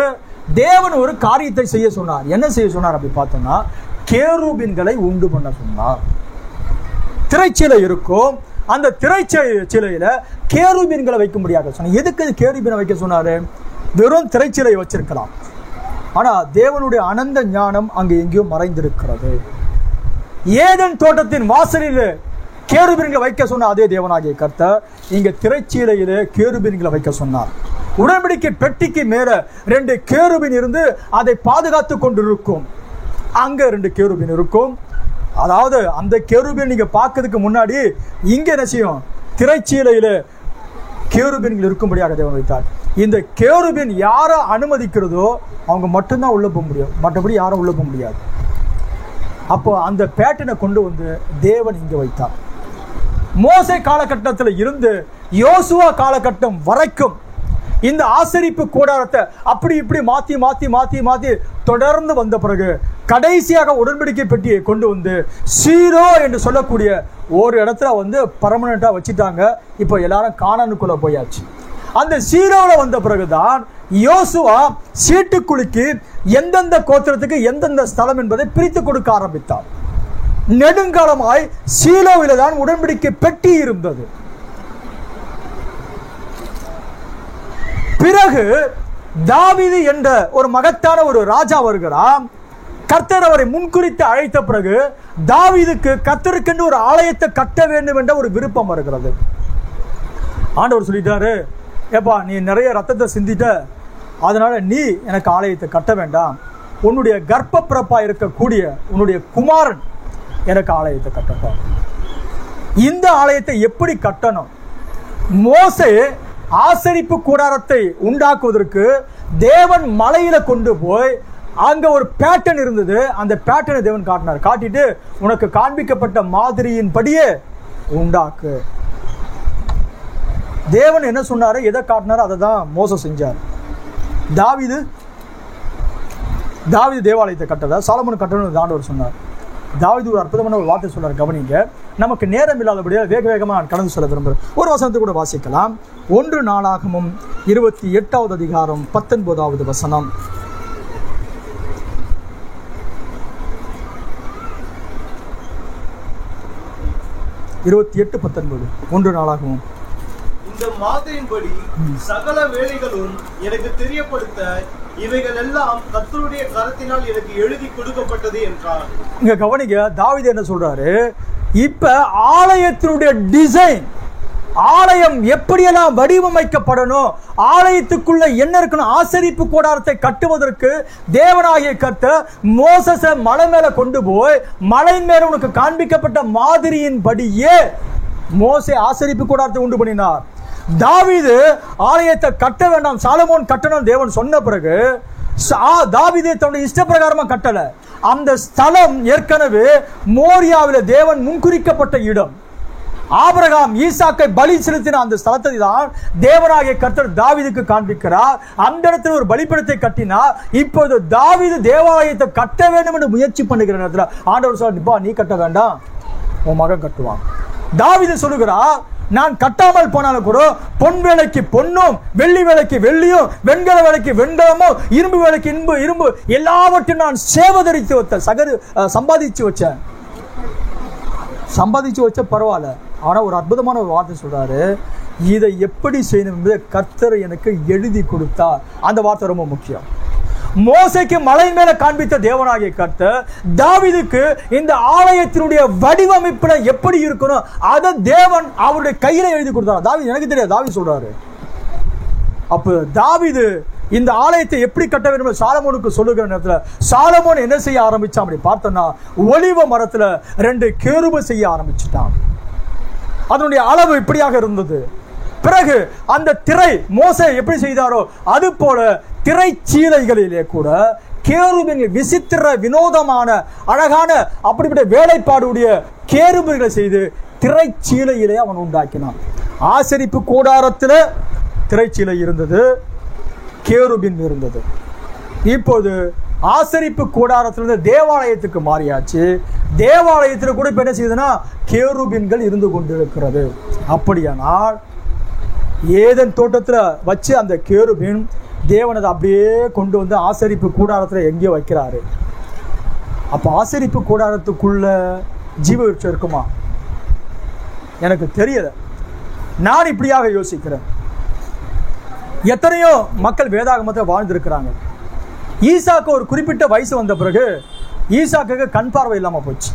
தேவன் ஒரு காரியத்தை செய்ய சொன்னார். என்ன செய்ய சொன்னார் அப்படி பார்த்தோம்னா, கேருபின்களை உண்டு பண்ண சொன்னார். திரைச்சீலை இருக்கும், அந்த திரைச்சீலையில கேருபீன்களை வைக்க முடியாது சொன்னார். எதுக்கு கேருபீனை வைக்க சொன்னாரு? வெறும் திரைச்சீலை வச்சிருக்கலாம், ஆனா தேவனுடைய அனந்த ஞானம் அங்கு எங்கேயோ மறைந்திருக்கிறது. ஏதேன் தோட்டத்தின் வாசலில் கேருபீன்களை வைக்க சொன்ன அதே தேவனாகிய கர்த்தர் இங்க திரைச்சீலையிலே கேருபீன்களை வைக்க சொன்னார். உடன்படிக்கை பெட்டிக்கு மேல 2 கேருபீன் இருந்து அதை பாதுகாத்து கொண்டிருக்கும். அங்க 2 கேருபீன் இருக்கும். அதாவது அந்த கேருபீன் நீங்க பார்க்கிறதுக்கு முன்னாடி இங்க என்ன செய்யும்? திரைச்சீலையில கேருபீன்கள் இருக்கும்படியாக தேவன் வைத்தார். இந்த கேருபீன் யாரை அனுமதிக்கிறதோ அவங்க மட்டும்தான் உள்ள போக முடியும், மற்றபடி யாரும் உள்ள போக முடியாது. அப்போ அந்த பேட்டனை கொண்டு வந்து தேவன் இங்க வைத்தார். மோசே காலகட்டத்தில் இருந்து யோசுவா காலகட்டம் வரைக்கும் இந்த ஆசரிப்பு கூடாரத்தை அப்படி இப்படி மாத்தி மாத்தி மாத்தி மாத்தி தொடர்ந்து வந்த பிறகு கடைசியாக உடன்படிக்கை பெட்டியை கொண்டு வந்து சீரோ என்று சொல்லக்கூடிய ஒரு இடத்துல வந்து பர்மனண்டா வச்சுட்டாங்க. இப்போ எல்லாரும் கானானுக்குள்ள போயாச்சு. அந்த சீரோல வந்த பிறகுதான் யோசுவா சீட்டுக்குலுக்கி எந்தெந்த கோத்திரத்துக்கு எந்தெந்த ஸ்தலம் என்பதை பிரித்து கொடுக்க ஆரம்பித்தார். நெடுங்காலமாய் சீலோவில தான் உடன்படிக்கை பெட்டி இருந்தது. பிறகு தாவீது என்ற ஒரு மகத்தான ஒரு ராஜா வருகிறான். கர்த்தர் அவரை முன்குறித்து அழைத்த பிறகு தாவீதுக்கு கர்த்தருக்கென்று ஒரு ஆலயத்தை கட்ட வேண்டும் என்ற ஒரு விருப்பம் வருகிறது. ஆண்டவர் சொல்லிட்டாரு, ஏப்பா நீ நிறைய ரத்தத்தை சிந்திட்ட, அதனால நீ எனக்கு ஆலயத்தை கட்ட வேண்டாம், உன்னுடைய கர்ப்ப பிறப்பா இருக்கக்கூடிய உன்னுடைய குமாரன் எனக்கு ஆலயத்தை கட்டட்டும். இந்த ஆலயத்தை எப்படி கட்டணும்? மோசே ஆசரிப்பு கூடாரத்தை உண்டாக்குவதற்கு தேவன் மலையில கொண்டு போய் அங்க ஒரு பேட்டர்ன் இருந்தது. அந்த பேட்டர்னை தேவன் காட்டினார். காட்டிட்டு உனக்கு காண்பிக்கப்பட்ட மாதிரியின் படியே உண்டாக்கு. தேவன் என்ன சொன்னாரு, எதை காட்டினாரோ அதை தான் மோசே செஞ்சார். தாவீது தேவாலயத்தை கட்டதா சாலமோன் கட்டணும்னு ஆண்டவர் சொன்னார். தாவீது ஒரு அற்புதமான ஒரு வார்த்தை சொல்றார், கவனிங்க. நமக்கு நேரம் இல்லாதபடியாக வேக வேகமாக நான் கடந்து சொல்ல விரும்புகிறேன். ஒரு வசனத்தை கூட வாசிக்கலாம். 1 நாளாகமம் 28வது அதிகாரம் 19வது வசனம். 28:19 1 நாளாகமம். இந்த மாதிரியின்படி சகல வேலைகளும் எனக்கு தெரியப்படுத்த இவைகள் எல்லாம் கர்த்தருடைய கரத்தினால் எனக்கு எழுதி கொடுக்கப்பட்டது என்றார். இங்க கவனிங்க, தாவீது என்ன சொல்றாரு, இப்ப ஆலயத்தினுடைய டிசைன், ஆலயம் எப்படியெல்லாம் வடிவமைக்கப்படணும், ஆலயத்துக்குள்ள என்ன இருக்கணும், ஆசரிப்பு கூடாரத்தை கட்டுவதற்கு தேவனாகிய கர்த்தர் மோசேசை மலை மேல கொண்டு போய் மலை மேல உனக்கு காண்பிக்கப்பட்ட மாதிரியின் படியே மோசே ஆசரிப்பு கூடாரத்தை உண்டு பண்ணினார். தாவீது ஆலயத்தை கட்ட வேண்டாம், சாலமோன் கட்டணும் தேவன் சொன்ன பிறகு தாவீது தன்னுடைய இஷ்ட பிரகாரமா கட்டல. அந்த ஸ்தலம் ஏற்கனவே மோரியாவில தேவன் முன்குறிக்கப்பட்ட இடம். ஆபிரகாம் ஈசாக்கை பலி செலுத்தின அந்த ஸ்தலத்தை தான் தேவனாகிய கர்த்தர் தாவீதுக்கு காண்பிக்கிறார். அந்த இடத்துல ஒரு பலிபீடத்தை கட்டினார். இப்போது தாவீது தேவாலயத்தை கட்ட வேண்டும் என்று முயற்சி பண்ணுகிற நேரத்தில் ஆண்டவர் சொல்றார், நீ கட்ட வேண்டாம், உன் மகன் கட்டுவான். தாவீது சொல்லுகிறார், நான் கட்டாமல் போனாலும் கூட பொன் வேலைக்கு பொன்னும், வெள்ளி வேலைக்கு வெள்ளியும், வெண்கல வேலைக்கு வெண்கலமும், இரும்பு வேலைக்கு இரும்பு எல்லாவற்றையும் நான் சேவதரித்து வச்சேன், சம்பாதிச்சு வச்ச பரவாயில்ல. ஆனா ஒரு அற்புதமான ஒரு வார்த்தை சொல்றாரு, இதை எப்படி செய்யணும் என்பதை கர்த்தர் எனக்கு எழுதி கொடுத்தார். அந்த வார்த்தை ரொம்ப முக்கியம். மோசேக்கு மலை மேல காண்பித்த தேவனாகிய கர்த்தர் தாவீதுக்கு இந்த ஆலயத்தினுடைய வடிவமைப்புல எப்படி இருக்கணும் அதை தேவன் அவருடைய கையில எழுதி கொடுத்தார். தாவீது எனக்கு தெரியாது, தாவீது சொல்றாரு. அப்ப தாவீது இந்த ஆலயத்தை எப்படி கட்ட வேண்டும் சாலமோனுக்கு சொல்லுகிற நேரத்தில் சாலமோன் என்ன செய்ய ஆரம்பிச்சான் அப்படி பார்த்தோம்னா, ஒலிவ மரத்துல 2 கேருப செய்ய ஆரம்பிச்சுட்டான். அதனுடைய அளவு இப்படியாக இருந்தது. பிறகு அந்த திரை மோசே எப்படி செய்தாரோ அது போல திரைச்சீலைகளிலே கூட கேருபீன்கள் விசித்திர வினோதமான அழகான அப்படிப்பட்ட வேலைப்பாடுடைய கேருபீன்களை செய்து திரைச்சீலையிலே அவன் உண்டாக்கினான். ஆசரிப்பு கூடாரத்தில் திரைச்சீலை இருந்தது, கேருபீன் இருந்தது. இப்போது ஆசரிப்பு கூடாரத்திலிருந்து தேவாலயத்துக்கு மாறியாச்சு. தேவாலயத்தில் கூட இப்ப என்ன செய்யுதுன்னா கேருபீன்கள் இருந்து கொண்டிருக்கிறது. அப்படியானால் ஏதேன் தோட்டத்தில் வச்சு அந்த கேருபீன் தேவனதை அப்படியே கொண்டு வந்து ஆசரிப்பு கூடாரத்தில் எங்கேயோ வைக்கிறாரு. அப்ப ஆசரிப்பு கூடாரத்துக்குள்ள ஜீவ விருட்சம் இருக்குமா? எனக்கு தெரியல. நான் இப்படியாக யோசிக்கிறேன். எத்தனையோ மக்கள் வேதாகமத்தை வாழ்ந்திருக்கிறாங்க. ஈசாக்கு ஒரு குறிப்பிட்ட வயசு வந்த பிறகு ஈசாக்கு கண் பார்வை இல்லாம போச்சு.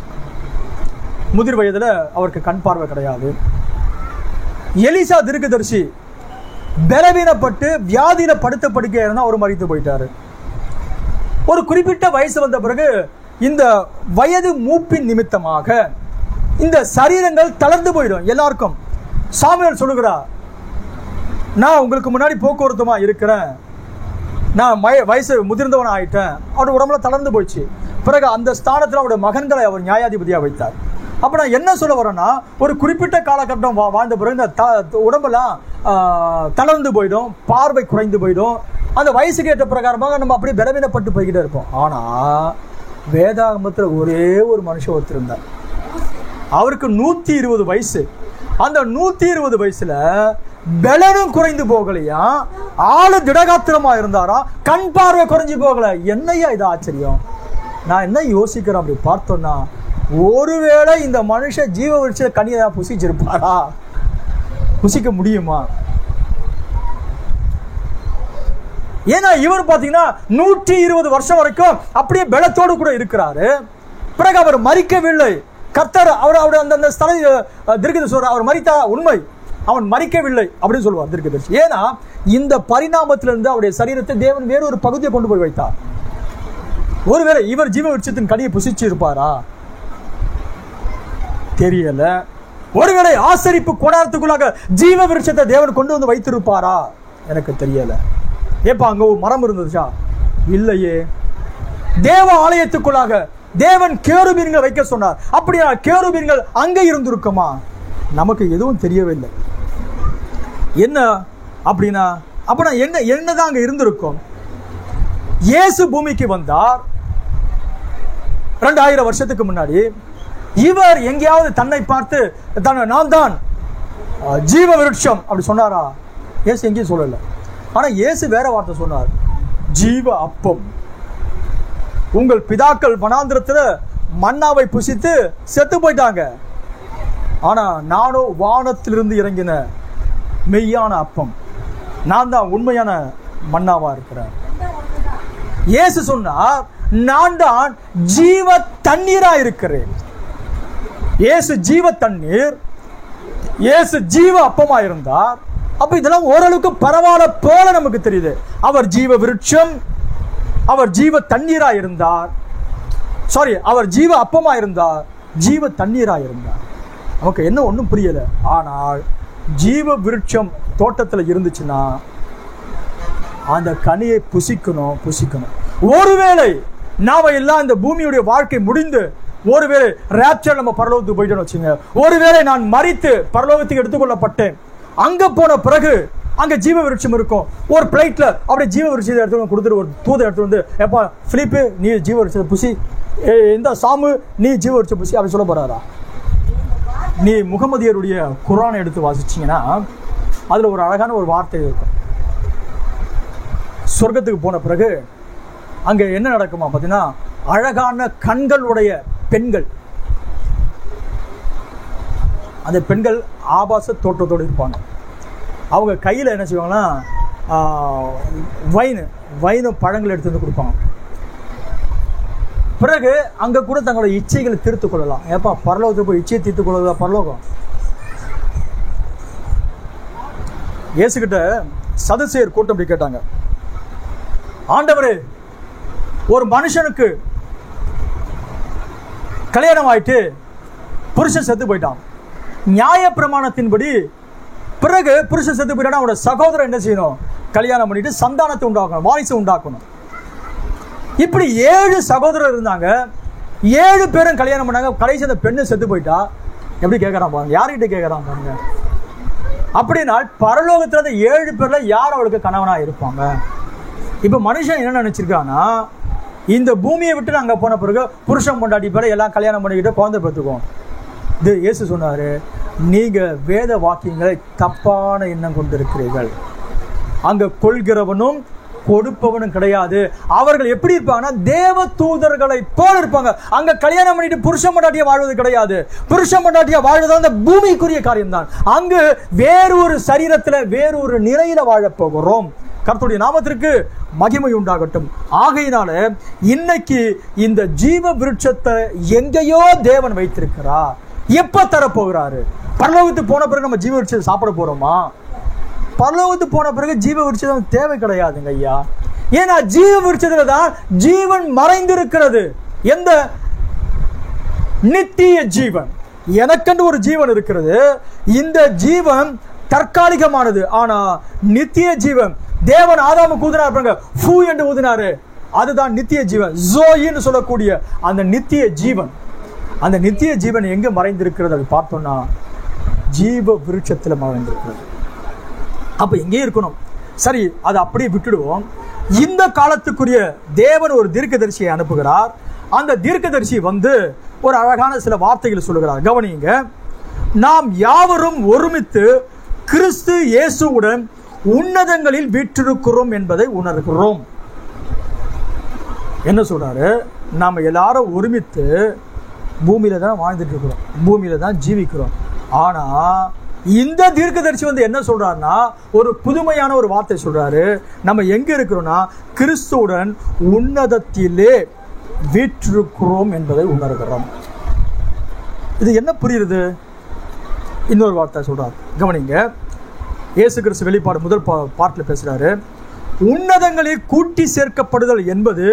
முதிர் வயதுல அவருக்கு கண் பார்வை கிடையாது. எலிசா தீர்க்கதரிசி பலவீனப்பட்டு வியாதியில படுத்த படுக்கையா இருந்தா அவர் மரித்து போயிட்டாரு. ஒரு குறிப்பிட்ட வயசு வந்த பிறகு இந்த வயது மூப்பின் நிமித்தமாக இந்த சரீரங்கள் தளர்ந்து போயிடும் எல்லாருக்கும். சாமுவேல் சொல்லுகிறார், நான் உங்களுக்கு முன்னாடி போக்குவரத்துமா இருக்கிறேன், நான் வயசு முதிர்ந்தவன் ஆயிட்டேன். அவருடைய உடம்புல தளர்ந்து போயிடுச்சு. பிறகு அந்த ஸ்தானத்தில் அவருடைய மகன்களை அவர் நியாயாதிபதியாக வைத்தார். அப்ப நான் என்ன சொல்ல வரேன்னா, ஒரு குறிப்பிட்ட காலகட்டம் வாழ்ந்த பிறகு இந்த உடம்பெல்லாம் தளர்ந்து போயிடும், பார்வை குறைந்து போயிடும். அந்த வயசுக்கு ஏற்ற பிரகாரமாக நம்ம அப்படியே பலவீனப்பட்டு போய்கிட்டே இருப்போம். ஆனா வேதாகமத்தில் ஒரே ஒரு மனுஷன் ஒருத்தர் இருந்தார். அவருக்கு 120 வயசு. அந்த 120 வயசுல பலனும் குறைந்து போகலையா, ஆளு திடகாத்திரமா இருந்தாரா, கண் பார்வை குறைஞ்சு போகல. என்னையா இது ஆச்சரியம்? நான் என்ன யோசிக்கிறேன் அப்படி பார்த்தோம்னா, ஒருவேளை இந்த மனுஷன் ஜீவ விருட்ச கனியை புசிச்சிருப்பாரா? புசிக்க முடியுமா? ஏன்னா இவர் பாத்தீங்கன்னா 120 வருஷம் வரைக்கும் அப்படியே பலத்தோடு கூட இருக்கிறாரு. பிறகு அவர் மரிக்கவில்லை. கர்த்தர் அவர் அந்த ஸ்தல தீர்க்கதரிசி சொல்றார், அவர் மரித்தா உண்மை, அவன் மரிக்கவில்லை அப்படின்னு சொல்லுவார் தீர்க்கதரிசி. ஏன்னா இந்த பரிணாமத்திலிருந்து அவருடைய சரீரத்தை தேவன் வேறு ஒரு பகுதியை கொண்டு போய் வைத்தார். ஒருவேளை இவர் ஜீவ விருட்சத்தின் கனியை புசிச்சு இருப்பாரா? தெரியல. ஒருவேளை ஆசரிப்பு கூடாரத்துக்குள்ளாக ஜீவ விருட்சத்தை தேவன் கொண்டு வந்து வைத்திருப்பாரா? எனக்கு தெரியல. ஏப்பா அங்க ஒரு மரம் இருந்துச்சா? இல்லையே. தேவ ஆலயத்துக்குள்ளாக தேவன் கேருபீன்கள் வைக்க சொன்னார். அப்படியா கேருபீன்கள் அங்கே இருந்திருக்குமா? நமக்கு எதுவும் தெரியவில்லை. என்ன அப்படின்னா என்னதான் அங்க இருந்திருக்கும்? இயேசு பூமிக்கு வந்தார் 2000 வருஷத்துக்கு முன்னாடி. இவர் எங்கேயாவது தன்னை பார்த்து நான் தான் ஜீவ விருட்சம் அப்படி சொன்னாரா? இயேசு எங்கேயும் சொல்லல. ஆனா இயேசு வேற வார்த்தை சொன்னார், ஜீவ அப்பம். உங்கள் பிதாக்கள் வனாந்திரத்துல மன்னாவை புசித்து செத்து போயிட்டாங்க, ஆனா நானும் வானத்திலிருந்து இறங்கின மெய்யான அப்பம், நான் தான் உண்மையான மன்னாவா இருக்கிறேன். இயேசு சொன்னார், நான் தான் ஜீவ தண்ணீரா இருக்கிறேன். இயேசு ஜீவ தண்ணீர், இயேசு ஜீவ அப்பமா இருந்தார். அப்ப இதெல்லாம் ஓரளவுக்கு பரவாயில்ல போல நமக்கு தெரியுது. அவர் ஜீவ விருட்சம், அவர் ஜீவ தண்ணீரா இருந்தார். சாரி, அவர் ஜீவ அப்பமா இருந்தார், ஜீவ தண்ணீரா இருந்தார். நமக்கு என்ன ஒன்றும் புரியல. ஆனால் ஜீவ விருட்சம் தோட்டத்தில் இருந்துச்சுன்னா அந்த கனியை புசிக்கணும். ஒருவேளை நாம எல்லாம் இந்த பூமியுடைய வாழ்க்கை முடிந்து ஒருவேளை ராப்சர் நம்ம பரலோகத்துக்கு போயிட்டோம்னு வச்சுங்க, ஒருவேளை நான் மரித்து பரலோகத்துக்கு எடுத்துக்கொள்ளப்பட்டேன், அங்க போன பிறகு அங்க ஜீவ விருட்சம் இருக்கும். ஒரு பிளேட்ல அப்படியே ஜீவ விருட்சத்தை எடுத்து கொடுத்துட்டு ஒரு தூதை எடுத்து வந்து, எப்பா பிலிப்பு நீ ஜீவ விருட்சத்தை புசி, இந்த சாமு நீ ஜீவ விருட்சம் புசி அப்படி சொல்ல போறாரா? நீ முகமதியருடைய குர்ஆனை எடுத்து வாசிச்சீங்கன்னா அதுல ஒரு அழகான ஒரு வார்த்தை இருக்கும். சொர்க்கத்துக்கு போன பிறகு அங்க என்ன நடக்குமா பார்த்தீங்கன்னா, அழகான கண்களுடைய பெண்கள், அந்த பெண்கள் ஆபாச தோற்றத்தோடு இருப்பாங்க. அவங்க கையில் என்ன செய்வாங்கன்னா வைனும் பழங்கள் எடுத்து வந்து கொடுப்பாங்க. பிறகு அங்கே கூட தங்களோட இச்சைகளை தீர்த்து கொள்ளலாம். ஏப்பா பரலோகத்துக்கு போய் இச்சையை தீர்த்து கொள்ளதா பரலோகம்? இயேசுகிட்ட சதுசேயர் கூட்டம் அப்படி கேட்டாங்க, ஆண்டவரே ஒரு மனுஷனுக்கு கல்யாணம் ஆயிட்டு புருஷன் செத்து போயிட்டான், நியாய பிரமாணத்தின்படி பிறகு புருஷன் செத்து போயிட்டா அவனோட சகோதரன் என்ன செய்யணும்? கல்யாணம் பண்ணிட்டு சந்தானத்தை உண்டாக்கணும், வாரிசு உண்டாக்கணும். இப்படி 7 சகோதரர் இருந்தாங்க, 7 பேரும் கல்யாணம் பண்ணாங்க. கடைசி அந்த பெண்ணு செத்து போயிட்டா எப்படி கேட்கறான் பாருங்க, யார்கிட்ட கேட்கறான் பாருங்க. அப்படின்னா பரலோகத்துல அந்த 7 பேர்ல யார் அவளுக்கு கணவனா இருப்பாங்க? இப்ப மனுஷன் என்ன நினைச்சிருக்கான்னா, இந்த பூமியை விட்டு நாங்க போன பிறகு புருஷன் பொண்டாட்டி பேர எல்லாம் கல்யாணம் பண்ணிக்கிட்டு குழந்தை பெற்றுக்குவோம். இது இயேசு சொன்னாரு, நீங்க வேத வாக்கியங்களை தப்பான எண்ணம் கொண்டிருக்கிறீர்கள். அங்க கொள்கிறவனும் கொடுப்பவனும் கிடையாது. அவர்கள் எப்படி இருப்பாங்கன்னா தேவ தூதர்களை போல இருப்பாங்க. அங்க கல்யாணம் பண்ணிட்டு புருஷன் பொண்டாட்டியா வாழ்வது கிடையாது. புருஷன் பொண்டாட்டியா வாழ்வது அந்த பூமிக்குரிய காரியம் தான். அங்கு வேறொரு சரீரத்துல வேறொரு நிலையில வாழ போகிறோம். கர்த்தருடைய நாமத்திற்கு மகிமை உண்டாகட்டும். ஆகையினால இன்னைக்கு இந்த ஜீவ விருட்சத்தை எங்கேயோ தேவன் வைத்திருக்கிறார். எப்ப தரப்போகிறாரு? பரலோகத்துக்கு போன பிறகு நம்ம ஜீவ விருட்சத்தை சாப்பிட போறோமா? பரலோகத்துக்கு போன பிறகு ஜீவ விருட்சம் தேவை கிடையாதுங்க ஐயா. ஏன்னா ஜீவ விருட்சத்துல தான் ஜீவன் மறைந்திருக்கிறது. எந்த? நித்திய ஜீவன். எனக்கென்று ஒரு ஜீவன் இருக்கிறது. இந்த ஜீவன் தற்காலிகமானது, ஆனா நித்திய ஜீவன். தேவன் ஆதாமுக்கு ஊதினார், ஃபூ என்று ஊதினாரு, அதுதான் நித்திய ஜீவன். ஜோயின்னு சொல்லக்கூடிய அந்த நித்திய ஜீவன். அந்த நித்திய ஜீவன் எங்க மறைந்திருக்கிறது அப்படி பார்த்தோம்னா ஜீவ விருட்சத்துல மறைந்திருக்கிறது. அப்ப எங்கே இருக்கணும்? சரி, அதை அப்படியே விட்டுடுவோம். இந்த காலத்துக்குரிய தேவன் ஒரு தீர்க்கதரிசியை அனுப்புகிறார். அந்த தீர்க்கதரிசி வந்து ஒரு அழகான சில வார்த்தைகளை சொல்லுகிறார். கவனிங்க, நாம் யாவரும் ஒருமித்து கிறிஸ்து இயேசுவுடன் உன்னதங்களில் வீற்றிருக்கிறோம் என்பதை உணர்கிறோம். என்ன சொல்றாரு? நாம எல்லாரும் ஒருமித்து பூமியில தான் வாழ்ந்துட்டு இருக்கிறோம், பூமியில தான் ஜீவிக்கிறோம். ஆனா இந்த தீர்க்கதரிசி வந்து என்ன சொல்றாருன்னா, ஒரு புதுமையான ஒரு வார்த்தை சொல்றாரு. நம்ம எங்க இருக்கிறோம்னா கிறிஸ்துவுடன் உன்னதத்திலே வீற்றிருக்கிறோம் என்பதை உணர்கிறோம். இது என்ன புரியுது? இன்னொரு வார்த்தை சொல்றாரு, கவனிங்க. இயேசு கிறிஸ்து வெளிப்பாடு முதல் பார்ட்ல பேசுறாரு. உன்னதங்களில் கூட்டி சேர்க்கப்படுதல் என்பது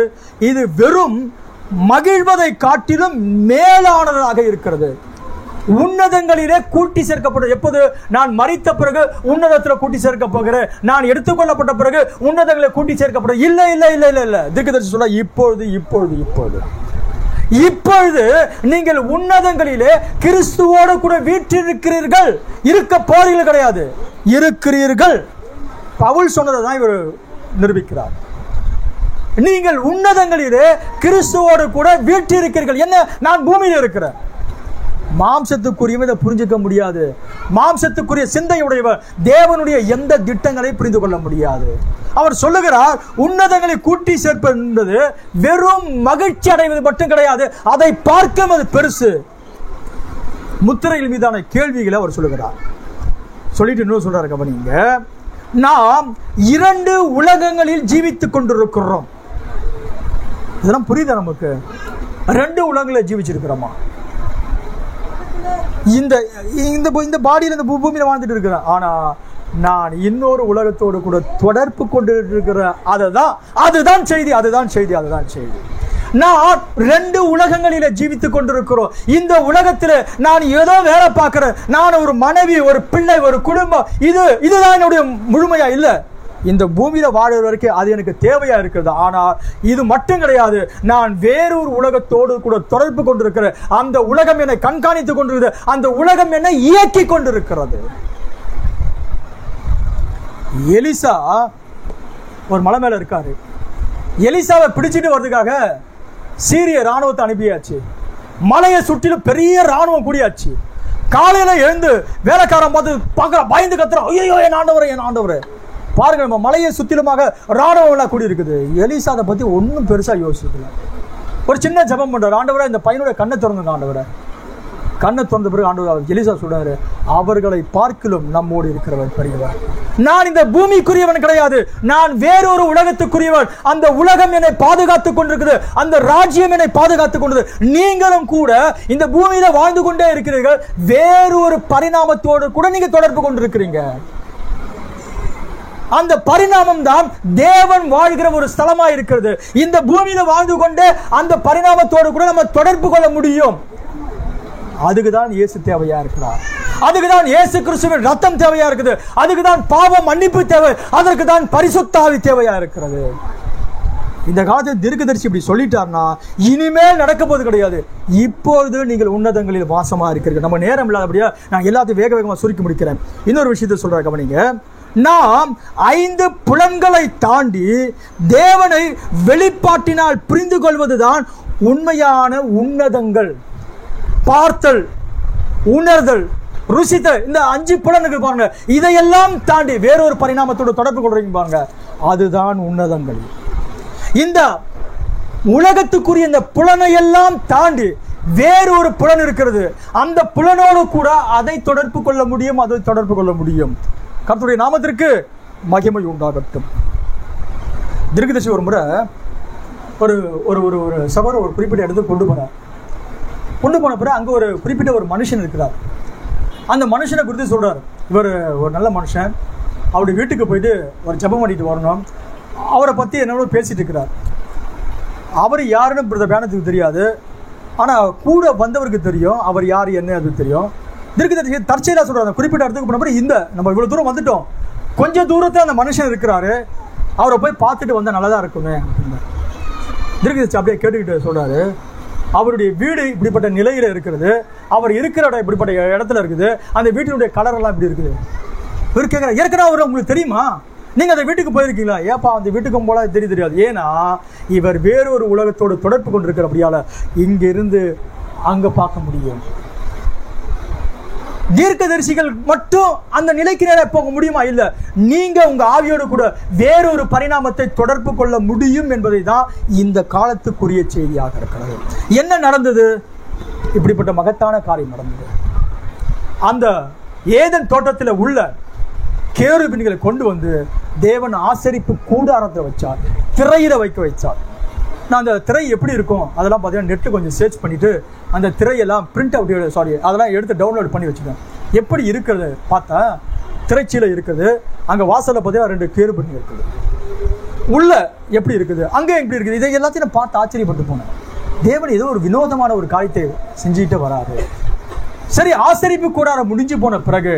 இது வெறும் மகிழ்வதை காட்டிலும் மேலானதாக இருக்கிறது. உன்னதங்களிலே கூட்டி சேர்க்கப்படுது. எப்போது? நான் மரித்த பிறகு உன்னதத்தில் கூட்டி சேர்க்க போகிறேன், நான் எடுத்துக்கொள்ளப்பட்ட பிறகு உன்னதங்களை கூட்டி சேர்க்கப்படும். இல்ல இல்ல இல்ல இல்ல இல்ல தீர்க்கதரிசி சொல்ல, இப்பொழுது இப்பொழுது இப்பொழுது இப்பொழுது நீங்கள் உன்னதங்களிலே கிறிஸ்துவோடு கூட வீற்றிருக்கிறீர்கள். இருக்க போறீர்கள் கிடையாது, இருக்கிறீர்கள். பவுல் சொன்னதை தான் இவர் நிரூபிக்கிறார். நீங்கள் உன்னதங்களிலே கிறிஸ்துவோடு கூட வீற்றிருக்கிறீர்கள். என்ன? நான் பூமியில் இருக்கிறேன். மாம்சத்துக்குரியவன் இதை புரிஞ்சுக்க முடியாது. மாம்சத்துக்குரிய சிந்தையுடையவர் தேவனுடைய எந்த திட்டங்களை புரிந்து கொள்ள முடியாது. அவர் சொல்லுகிறார், உன்னதங்களை கூட்டி சேர்ப்பது என்பது வெறும் மகிழ்ச்சி அடைவது மட்டும் கிடையாது, அதை பார்க்க அது பெருசு. முத்திரைகள் மீதான கேள்விகளை அவர் சொல்லுகிறார். சொல்லிட்டு இன்னும் சொல்றாரு, கவனிங்க. நாம் 2 உலகங்களில் ஜீவித்துக் கொண்டிருக்கிறோம். இதெல்லாம் புரியுதா நமக்கு? 2 உலகங்களில் ஜீவிச்சிருக்கிறோமா? இந்த பாடியில் இந்த பூமியில வாழ்ந்துட்டு இருக்கிறேன், ஆனா நான் இன்னொரு உலகத்தோடு கூட தொடர்பு கொண்டு இருக்கிறேன். அதுதான் செய்தி, அதுதான் செய்தி, அதுதான் செய்தி. நான் 2 உலகங்களில ஜீவித்துக் கொண்டிருக்கிறோம். இந்த உலகத்தில் நான் ஏதோ வேலை பார்க்கிறேன், நான் ஒரு மனைவி, ஒரு பிள்ளை, ஒரு குடும்பம், இதுதான் என்னுடைய முழுமையா இல்ல. இந்த பூமியில வாழ்வதற்கு அது எனக்கு தேவையா இருக்கிறது. ஆனால் இது மட்டும் கிடையாது, நான் வேறொரு உலகத்தோடு கூட தொடர்பு கொண்டிருக்கிற அந்த உலகம் என்னை கண்காணித்துக் கொண்டிருக்கிறது, அந்த உலகம் என்னை இயக்கி கொண்டிருக்கிறது. எலிசா ஒரு மலை மேல இருக்காரு. எலிசாவை பிடிச்சிட்டு வர்றதுக்காக சீரிய ராணுவத்தை அனுப்பியாச்சு. மலையை சுற்றிலும் பெரிய ராணுவம் கூடியாச்சு. காலையில எழுந்து வேலைக்காரன் பார்த்து பார்க்கற, பயந்து கத்துறான், ஐயோ என் ஆண்டவரே என் ஆண்டவரே. பாருங்க, நம்ம மலையை சுற்றிலுமாக ராணுவம் எல்லாம் கூடி இருக்குது. எலிசா அதை பத்தி ஒன்றும் பெருசா யோசிக்கல. ஒரு சின்ன ஜெபம் பண்றாரு, ஆண்டவரே இந்த பையனுடைய கண்ணை திறந்துங்க ஆண்டவரே. கண்ணை திறந்த பிறகு ஆண்டவர் எலிசா சொல்றாரு, அவர்களை பார்க்கிலும் நம்மோடு இருக்கிறவர் பெரியவர். நான் இந்த பூமிக்குரியவன் கிடையாது, நான் வேறொரு உலகத்துக்குரியவன். அந்த உலகம் என்னை பாதுகாத்துக் கொண்டிருக்கிறது, அந்த ராஜ்யம் என்னை பாதுகாத்துக் கொண்டது. நீங்களும் கூட இந்த பூமியில வாழ்ந்து கொண்டே இருக்கிறீர்கள், வேறொரு பரிணாமத்தோடு கூட நீங்க தொடர்பு கொண்டிருக்கிறீங்க. அந்த பரிணாமம் தான் தேவன் வாழ்கிற ஒரு ஸ்தலமா இருக்கிறது. இந்த பூமியில வாழ்ந்து கொண்டே அந்த பரிணாமத்தோடு கூட நம்ம தொடர்பு கொள்ள முடியும். அதுக்குதான் இயேசு தேவையா இருக்கிறார். அதுக்குதான் இயேசு கிறிஸ்துவின் ரத்தம் தேவையா இருக்குது. அதுக்குதான் பாவ மன்னிப்பு தேவை. அதற்கு தான் பரிசுத்த ஆவி தேவையா இருக்கிறது. இந்த காலத்தில் தீர்க்கதரிசி இப்படி சொல்லிட்டார்னா இனிமேல் நடக்க போது கிடையாது. இப்பொழுது நீங்கள் உன்னதங்களில் வாசமா இருக்கிறீர்கள். நம்ம நேரம் இல்லாதபடியா நான் எல்லாத்தையும் வேக வேகமா சுருக்கி முடிக்கிறேன். இன்னொரு விஷயத்தை சொல்றேன், கவனிங்க. நாம் 5 புலன்களை தாண்டி தேவனை வெளிப்பாட்டினால் புரிந்து கொள்வதுதான் உண்மையான உன்னதங்கள். பார்த்தல், உணர்தல், ருசித்தல், இந்த 5 புலன்கள் பாருங்க, இதையெல்லாம் தாண்டி வேறொரு பரிணாமத்தோடு தொடர்பு கொள்றீங்க பாருங்க, அதுதான் உன்னதங்கள். இந்த உலகத்துக்குரிய இந்த புலனை எல்லாம் தாண்டி வேறொரு புலன் இருக்கிறது. அந்த புலனோடு கூட அதை தொடர்பு கொள்ள முடியும், அதை தொடர்பு கொள்ள முடியும். கர்த்தருடைய நாமத்திற்கு மகிமை உண்டாகட்டும். தீர்க்கதரிசி ஒரு முறை ஒரு ஒரு ஒரு சகோதரர் ஒரு குறிப்பிட்ட இடத்துக்கு கொண்டு போன பிறகு அங்கே ஒரு குறிப்பிட்ட ஒரு மனுஷன் இருக்கிறார். அந்த மனுஷனை குறித்து சொல்றாரு, இவர் ஒரு நல்ல மனுஷன், அவருடைய வீட்டுக்கு போயிட்டு ஒரு ஜெபம் பண்ணிட்டு வரணும். அவரை பற்றி என்னோட பேசிட்டு இருக்கிறார். அவர் யாருன்னு பேனத்துக்கு தெரியாது, ஆனால் கூட வந்தவருக்கு தெரியும் அவர் யார் என்ன அது தெரியும். தீர்க்கதரிசி தற்செயலாக சொல்றாரு, குறிப்பிட்ட இடத்துக்கு போன பிறகு இந்த நம்ம இவ்வளோ தூரம் வந்துட்டோம், கொஞ்சம் தூரத்தில் அந்த மனுஷன் இருக்கிறாரு, அவரை போய் பார்த்துட்டு வந்தால் நல்லதா இருக்குமே. தீர்க்கதரிசி அப்படியே கேட்டுக்கிட்டு சொல்றாரு, அவருடைய வீடு இப்படிப்பட்ட நிலையில இருக்கிறது, அவர் இருக்கிற இடம் இப்படிப்பட்ட இடத்துல இருக்குது, அந்த வீட்டினுடைய கலர் எல்லாம் இப்படி இருக்குது. இவர் கேட்கிறார், ஏற்கனவே அவர் உங்களுக்கு தெரியுமா, நீங்க அந்த வீட்டுக்கு போயிருக்கீங்களா? ஏப்பா அந்த வீட்டுக்கு போல தெரியாது. ஏன்னா இவர் வேறொரு உலகத்தோடு தொடர்பு கொண்டிருக்கிற அப்படியால இங்கிருந்து அங்க பார்க்க முடியும். தீர்க்கதரிசிகள் மட்டும் அந்த நிலைக்கு நேர போக முடியுமா? இல்ல, நீங்க உங்க ஆவியோடு கூட வேறொரு பரிணாமத்தை தொடர்பு கொள்ள முடியும் என்பதை தான் இந்த காலத்துக்குரிய செய்தியாக இருக்கிறது. என்ன நடந்தது? இப்படிப்பட்ட மகத்தான காரியம் நடந்தது. அந்த ஏதன் தோட்டத்தில் உள்ள கேருபீன்களை கொண்டு வந்து தேவன் ஆசரிப்பு கூடாரத்தை வச்சார், திரையில வைக்க வைச்சார். நான் அந்த திரை எப்படி இருக்கும் அதெல்லாம் பார்த்தீங்கன்னா நெட்டு கொஞ்சம் சர்ச் பண்ணிட்டு அந்த திரையெல்லாம் பிரிண்ட் அவுட் அதெல்லாம் எடுத்து டவுன்லோட் பண்ணி வச்சுட்டேன். எப்படி இருக்கிறது பார்த்தா திரைச்சீலை இருக்குது, அங்கே வாசலில் பார்த்தீங்கன்னா 2 கேருபீன் இருக்குது, உள்ள எப்படி இருக்குது, அங்கே எப்படி இருக்குது, இதை எல்லாத்தையும் நான் பார்த்து ஆச்சரியப்பட்டு போனேன். தேவன் ஏதோ ஒரு வினோதமான ஒரு காரியத்தை செஞ்சுட்டு வராரு. சரி, ஆசரிப்பு கூடாரம் முடிஞ்சு போன பிறகு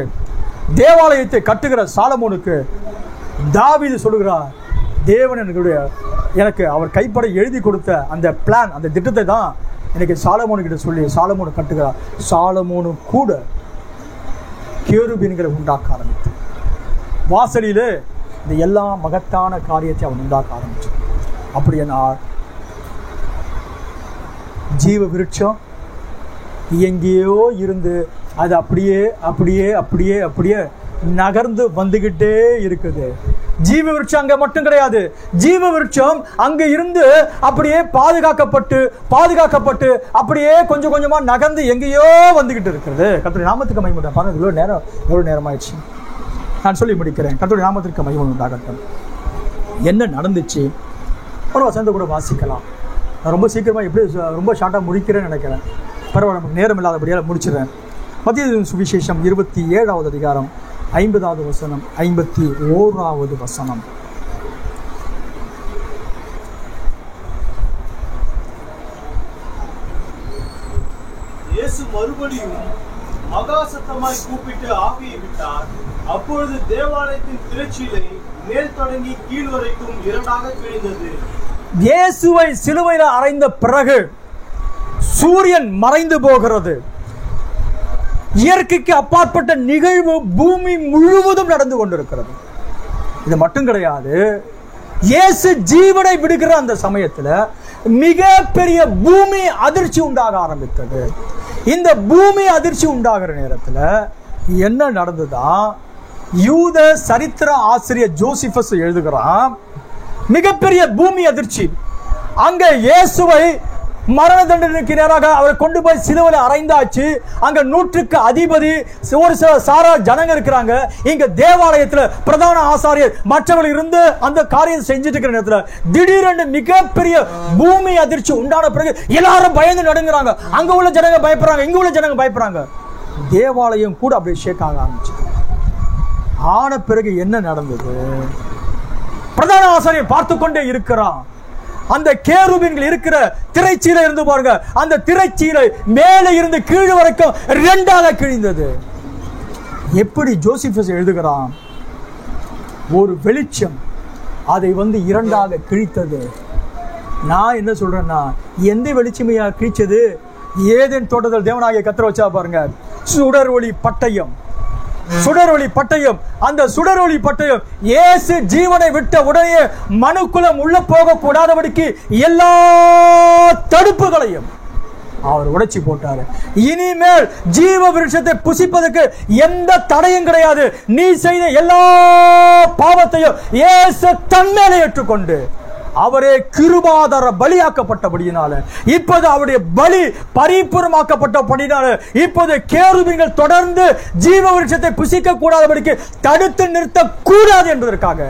தேவாலயத்தை கட்டுகிற சாலமோனுக்கு தாவீது சொல்லுகிறார், தேவன் எனக்கு அவர் கைப்பட எழுதி கொடுத்த அந்த பிளான், அந்த திட்டத்தை தான் எனக்கு சாலமோனுக்கிட்ட சொல்லி சாலமோனு கட்டுகிறார். சாலமோனு கூட கேருபீன்களை உண்டாக்க ஆரம்பித்தார். வாசலிலே இந்த எல்லா மகத்தான காரியத்தை அவன் உண்டாக்க ஆரம்பிச்சான். அப்படி என்ன ஜீவ விருட்சம் எங்கேயோ இருந்து அது அப்படியே அப்படியே அப்படியே அப்படியே நகர்ந்து வந்துகிட்டே இருக்குது. ஜீவ விருட்சம் அங்க மட்டும் கிடையாது, ஜீவ விருட்சம் அங்க இருந்து அப்படியே பாதுகாக்கப்பட்டு அப்படியே கொஞ்சம் கொஞ்சமா நகர்ந்து எங்கேயோ வந்துகிட்டு இருக்கிறது. கர்த்தருடைய நாமத்துக்கு மகிமை உண்டாகட்டும். பாருங்க, எவ்வளவு நேரம் ஆயிடுச்சு, நான் சொல்லி முடிக்கிறேன். கர்த்தருடைய நாமத்திற்கு மகிமை உண்டாகட்டும். என்ன நடந்துச்சு ஒரு வசனத்தை கூட வாசிக்கலாம். நான் ரொம்ப சீக்கிரமா எப்படி ரொம்ப ஷார்ட்டா முடிக்கிறேன்னு நினைக்கிறேன். பரவாயில்ல, நமக்கு நேரம் இல்லாதபடியால் முடிச்சிடறேன். மத்திய சுவிசேஷம் 27வது அதிகாரம் 50வது வசனம் 51வது வசனம். இயேசு மறுபடியும் மகா சத்தமாய் கூப்பிட்டு ஆவியை விட்டார். அப்பொழுது தேவாலயத்தின் திரைச்சீலை மேல் தொடங்கி கீழ் வரைக்கும் இரண்டாக கிழிந்தது. இயேசுவை சிலுவையில் அறைந்த பிறகு சூரியன் மறைந்து போகிறது. இயற்கைக்கு அப்பாற்பட்ட நிகழ்வு பூமி முழுவதும் நடந்து கொண்டிருக்கிறது. இது மட்டும் கிடையாது, இயேசு ஜீவனை விடுகிற அந்த சமயத்துல மிகப்பெரிய பூமி அதிர்ச்சி உண்டாக ஆரம்பித்தது. இந்த பூமி அதிர்ச்சி உண்டாகிற நேரத்துல என்ன நடந்ததா, யூத சரித்திர ஆசிரியர் ஜோசிபஸ் எழுதுகிறான், மிகப்பெரிய பூமி அதிர்ச்சி. அங்க இயேசுவை மரண தண்டனைக்கு நேராக அவரை கொண்டு போய் சிலுவையில் அறைந்தாச்சு. அங்க 100க்கு அதிபதி ஒரு சில சாரா ஜனங்க இருக்கிறாங்க. இங்க தேவாலயத்துல பிரதான ஆசாரியர் மற்றவர்கள் இருந்து அந்த காரியத்தை செஞ்சுட்டு இருக்கிற நேரத்துல திடீரென்று மிகப்பெரிய பூமி அதிர்ச்சி உண்டான பிறகு எல்லாரும் பயந்து நடுங்குறாங்க. அங்க உள்ள ஜனங்க பயப்படுறாங்க, இங்க உள்ள ஜனங்க பயப்படுறாங்க. தேவாலயம் கூட அப்படியே ஷேக் ஆக ஆரம்பிச்சு. ஆன பிறகு என்ன நடந்தது, பிரதான ஆசாரியர் பார்த்து கொண்டே இருக்கிறான். அந்த கேருபீன்கள் இருக்கிற திரைச்சீலை இருந்து பாருங்க, அந்த திரைச்சீலை மேலே இருந்து கீழ் வரைக்கும் இரண்டாக கிழிந்தது. எப்படி ஜோசிபஸ் எழுதுகிறான், ஒரு வெளிச்சம் அதை இரண்டாக கிழித்தது. நான் என்ன சொல்றேன்னா, எந்த வெளிச்சமையா கிழிச்சது? ஏதேன் தோட்டத்தில் தேவனாகிய கர்த்தர் வச்சா பாருங்க, சுடர் ஒளி பட்டயம். சுடரொளி பட்டயம். அந்த சுடரொளி பட்டயம் இயேசு ஜீவனை விட்ட உடனே மனுக்குலம் உள்ள போக கூடாதபடிக்கு எல்லா தடுப்புகளையும் அவர் உடைச்சி போட்டாரு. இனிமேல் ஜீவ விருட்சத்தை புசிப்பதற்கு எந்த தடையும் கிடையாது. நீ செய்த எல்லா பாவத்தையும் இயேசு தன்மேலே ஏற்றுக்கொண்டு அவரே கிருபாதார பலியாக்கப்பட்டபடியினால, இப்போது அவருடைய பலி பரிபூர்ணமாக்கப்பட்டபடியினால, இப்போது கேருபீன்கள் தொடர்ந்து ஜீவ விருட்சத்தை புசிக்க கூடாதபடிக்கு தடுத்து நிறுத்த கூடாது என்பதற்காக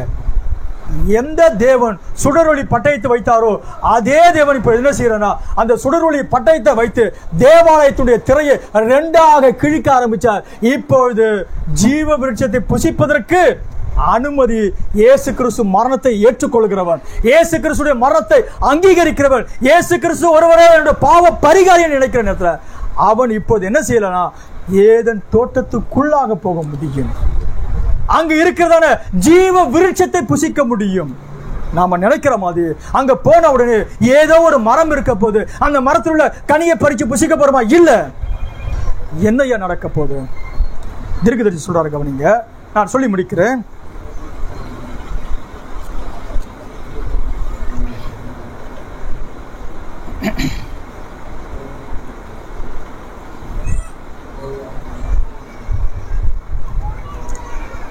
எந்த தேவன் சுடரொளி பட்டயத்தை வைத்தாரோ அதே தேவன் இப்ப என்ன செய்யறா, அந்த சுடரொளி பட்டயத்தை வைத்து தேவாலயத்துடைய திரையை இரண்டாக கிழிக்க ஆரம்பிச்சார். இப்பொழுது ஜீவ விருட்சத்தை புசிப்பதற்கு அனுமதி. இயேசு கிறிஸ்து மரணத்தை ஏற்றுக்கொள்கிறவன், இயேசு கிறிஸ்துடைய மரணத்தை அங்கீகரிக்கிறவன், இயேசு கிறிஸ்து ஒருவரே என்னுடைய பாவ பரிகாரியை நினைக்கிற நேரத்தில் அவன் இப்போது என்ன செய்யலனா, ஏதேன் தோட்டத்துக்குள்ளாக போக முடியும். அங்க இருக்கிறதான ஜீவ விருட்சத்தை புசிக்க முடியும். நாம நினைக்கிற மாதிரி அங்க போன உடனே ஏதோ ஒரு மரம் இருக்க போது அந்த மரத்தில் உள்ள கனியை பறிச்சு புசிக்க போறோமா? இல்ல. என்னையா நடக்க போகுது? தீர்க்கதரிசி சொல்றாரு, கவனிங்க, நான் சொல்லி முடிக்கிறேன்.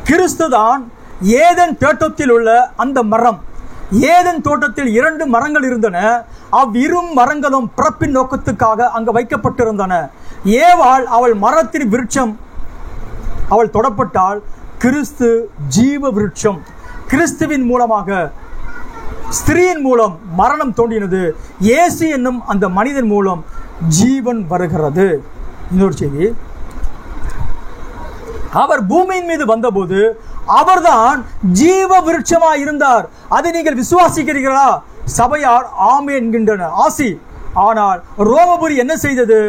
கிறிஸ்துதான் ஏதேன் தோட்டத்தில் உள்ள அந்த மரம். ஏதேன் தோட்டத்தில் 2 மரங்கள் இருந்தன. அவ்விரு மரங்களும் பிறப்பின் நோக்கத்துக்காக அங்கு வைக்கப்பட்டிருந்தன. ஏவாள் அவள் மரத்தின் விருட்சம் அவள் தொடப்பட்டால் கிறிஸ்து ஜீவ விருட்சம். கிறிஸ்துவின் மூலமாக ஸ்திரீயின் மூலம் மரணம் தோன்றினது. இயேசு என்னும் அந்த மனிதன் மூலம் ஜீவன் வருகிறது. இன்னொரு செய்தி, அவர் பூமியின் மீது வந்தபோது அவர்தான் ஜீவ விருட்சமாய் இருந்தார். அதை நீங்கள் விசுவாசிக்கிறீர்களா? சபையார் ஆமே என்கின்றனர். ஆசி. ஆனால் ரோமபுரி என்ன செய்தது?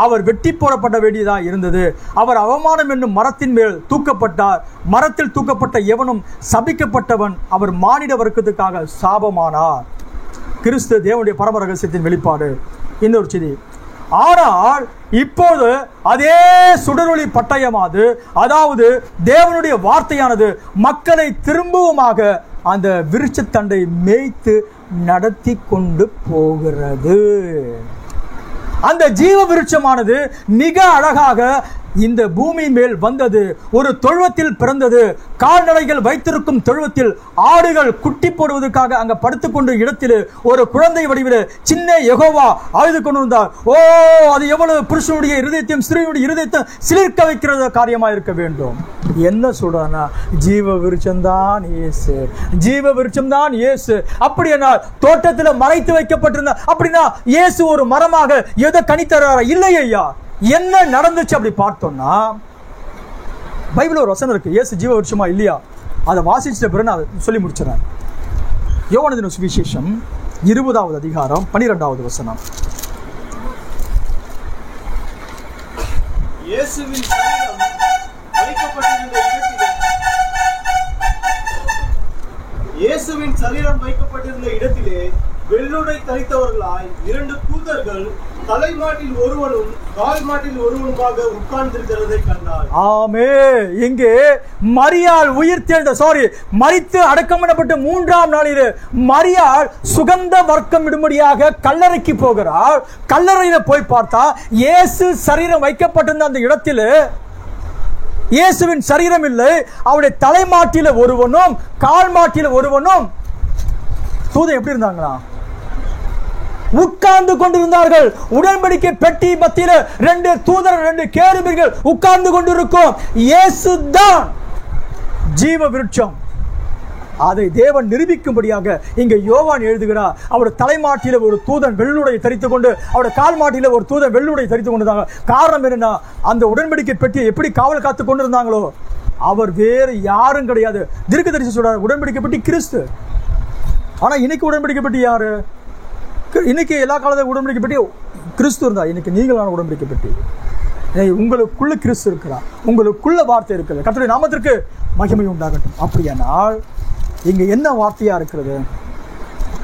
அவர் வெட்டி போடப்பட வேண்டியதா இருந்தது. அவர் அவமானம் என்னும் மரத்தின் மேல் தூக்கப்பட்டார். மரத்தில் தூக்கப்பட்ட எவனும் சபிக்கப்பட்டவன். அவர் மானிட வர்க்கத்துக்காக சாபமானார். கிறிஸ்து தேவனுடைய பரம ரகசியத்தின் வெளிப்பாடு. இன்னொரு செய்தி, ஆனால் இப்போது அதே சுடரொளி பட்டயமானது, அதாவது தேவனுடைய வார்த்தையானது மக்களை திரும்பவுமாக அந்த விருட்சத்தண்டை மேய்த்து நடத்தி கொண்டு போகிறது. அந்த ஜீவ விருட்சமானது மிக அழகாக இந்த பூமி மேல் வந்தது. ஒரு தொழுவத்தில் பிறந்தது. கால்நடைகள் வைத்திருக்கும் தொழுவத்தில் ஆடுகள் குட்டி போடுவதற்காக அங்க படுத்துக்கொண்டு இடத்தில் ஒரு குழந்தை வடிவில் சின்ன யெகோவா அழுது கொண்டிருந்தார். ஓ, அது எவ்வளவு புருஷனுடைய இருதயத்தையும் ஸ்திரீனுடைய இருதயத்தையும் சிலிர்க்க வைக்கிற காரியமா இருக்க வேண்டும். என்ன சொல்றானா, ஜீவ விருட்சம்தான் இயேசு, ஜீவ விருட்சம்தான் இயேசு. அப்படின்னா தோட்டத்தில் மறைத்து வைக்கப்பட்டிருந்த, அப்படின்னா இயேசு ஒரு மரமாக எதை கனித்தராரா? இல்லையா. என்ன நடந்துச்சு அப்படி பார்த்தோம்னா, பைபிள் ஒரு வசனம் இருக்கு, இயேசு ஜீவ விருட்சமா இல்லையா? அதை வாசிச்சிட்ட பிறகு நான் சொல்லி முடிச்சிடறேன். யோவான் சுவிசேஷம் 20வது அதிகாரம் 12வது வசனம். இயேசுவின் சரீரம் வைக்கப்பட்டிருந்த இடத்திலே இயேசுவின் சரீரம் வைக்கப்பட்டிருந்த இடத்திலே வெள்ளுடை தரித்தவர்களாய் 2 தூதர்கள் தலைமாட்டில் ஒருவனும் கால் மாட்டில் ஒருவனுமாக உட்கார்ந்திருக்கிறதை கண்டார். ஆமே. இங்கே மரியாள் மரித்து அடக்கம் பண்ணப்பட்ட 3ஆம் நாளிலே மரியாள் சுகந்த வர்க்கம் இடும்படியாக கல்லறைக்கு போகிறார். கல்லறையில போய் பார்த்தா இயேசு சரீரம் வைக்கப்பட்டிருந்த அந்த இடத்திலே இயேசுவின் சரீரம் இல்லை. அவருடைய தலைமாட்டில ஒருவனும் கால் மாட்டில ஒருவனும் தூதன் எப்படி இருந்தாங்களா? உட்கார்ந்து கொண்டிருந்தார்கள். உடன்படிக்கை பெட்டி மத்தியில 2 தூதர்கள் 2 கேருபீன்கள் உட்கார்ந்து கொண்டிருக்கும். இயேசுதான் ஜீவ விருட்சம். அதை தேவன் நிரூபிக்கும்படியாக இங்க யோவான் எழுதுகிறார். அவருடைய தலைமாட்டில ஒரு தூதன் வெள்ளுடை தரித்துக் கொண்டு, அவருடைய கால் மாட்டில ஒரு தூதன் வெள்ளுடை தரித்துக் கொண்டிருந்தாங்க. காரணம் என்னன்னா, அந்த உடன்படிக்கை பெட்டியை எப்படி காவல் காத்து கொண்டிருந்தாங்களோ அவர் வேறு யாரும் கிடையாது. தீர்க்கதரிசி சொல்றார், உடன்படிக்கை பெட்டி கிறிஸ்து. ஆனா இன்னைக்கு உடன்படிக்கை பெட்டி யாரு? இன்னைக்கு எல்லா காலத்தையும் உடன்படிக்கை பெட்டி கிறிஸ்து இருந்தா, இன்னைக்கு நீங்களான உடன்படிக்கை பெட்டி. உங்களுக்குள்ள கிறிஸ்து இருக்கிறார், உங்களுக்குள்ள வார்த்தை இருக்கிறது. கர்த்தருடைய நாமத்திற்கு மகிமை உண்டாகட்டும். அப்படியானால் இங்க என்ன வார்த்தையா இருக்கிறது?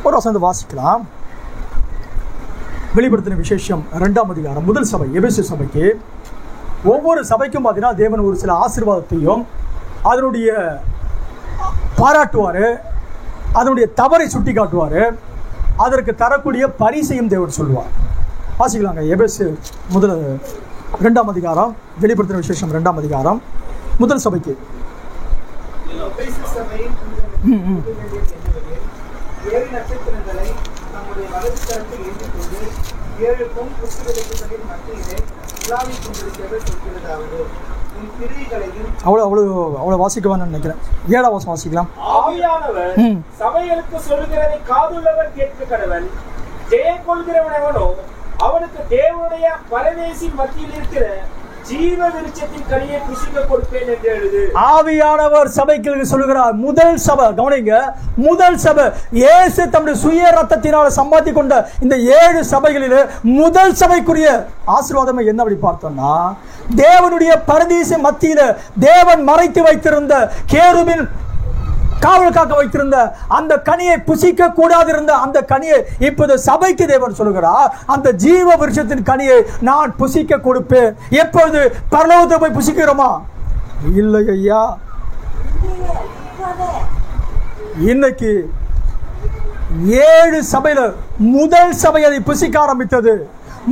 ஒரு வசனம் வாசிக்கலாம். வெளிப்படுத்தின விசேஷம் 2ஆம் அதிகாரம் முதல் சபை எபேசு சபைக்கு. ஒவ்வொரு சபைக்கும் பார்த்தீங்கன்னா தேவன் ஒரு சில ஆசீர்வாதத்தையும் அதனுடைய பாராட்டுவாரு, அதனுடைய தவறை சுட்டி காட்டுவாரு, அதற்கு தரக்கூடிய பரிசையும் தேவன் சொல்லுவார். வாசிக்கலாங்க. எபேசு 2ஆம் அதிகாரம் வெளிப்படுத்தின விசேஷம் 2ஆம் அதிகாரம் முதல் சபைக்கு. ஏழு நட்சத்திரங்களை நம்முடைய வலது கரத்தில் ஏற்றிக்கொண்டு 7 பொன் புஸ்தகங்களின் மத்தியிலே உலாவிக் கொண்டிருக்கிறவர் சொல்கிறதாவது, உன் கிரியைகளையும் அவ்வளவு வாசிக்கவான்னு நினைக்கிறேன். 7ஆம் வசனம் வாசிக்கலாம். ஆவியானவர் சபைகளுக்கு சொல்லுகிறதை காதுள்ளவர் கேட்க கடவன். ஜெயம் கொள்கிறவன் எவனோ அவனுக்கு தேவனுடைய பரதேசி மத்தியில் இருக்கிற ஜீவ விருட்சத்தின் கனியை புசிக்க கொடுப்பேன் என்று எழுது. ஆவியானவர் சபைக்கு சொல்லுகிறார். முதல் சபை கவனிங்க, முதல் சபை இயேசு தம்முடைய சுய ரத்தத்தினால் சம்பாதி கொண்ட இந்த 7 சபைகளிலே முதல் சபைக்குரிய ஆசீர்வாதம் என்ன அப்படி பார்த்தோம்னா, தேவனுடைய பரதீச மத்தியில தேவன் மறைத்து வைத்திருந்த கேருபின் காவல் காக்க வைத்திருந்த அந்த கனியை புசிக்க கூடாதிருந்த அந்த கனியை இப்போது சபைக்கு தேவன் சொல்லுகிறார், அந்த ஜீவ விருட்சத்தின் கனியை நான் புசிக்க கொடுப்பேன். எப்போது? பரலோகத்தை போய் புசிக்கிறோமா? இல்லை ஐயா. இன்னைக்கு 7 சபையில முதல் சபை அதை புசிக்க ஆரம்பித்தது.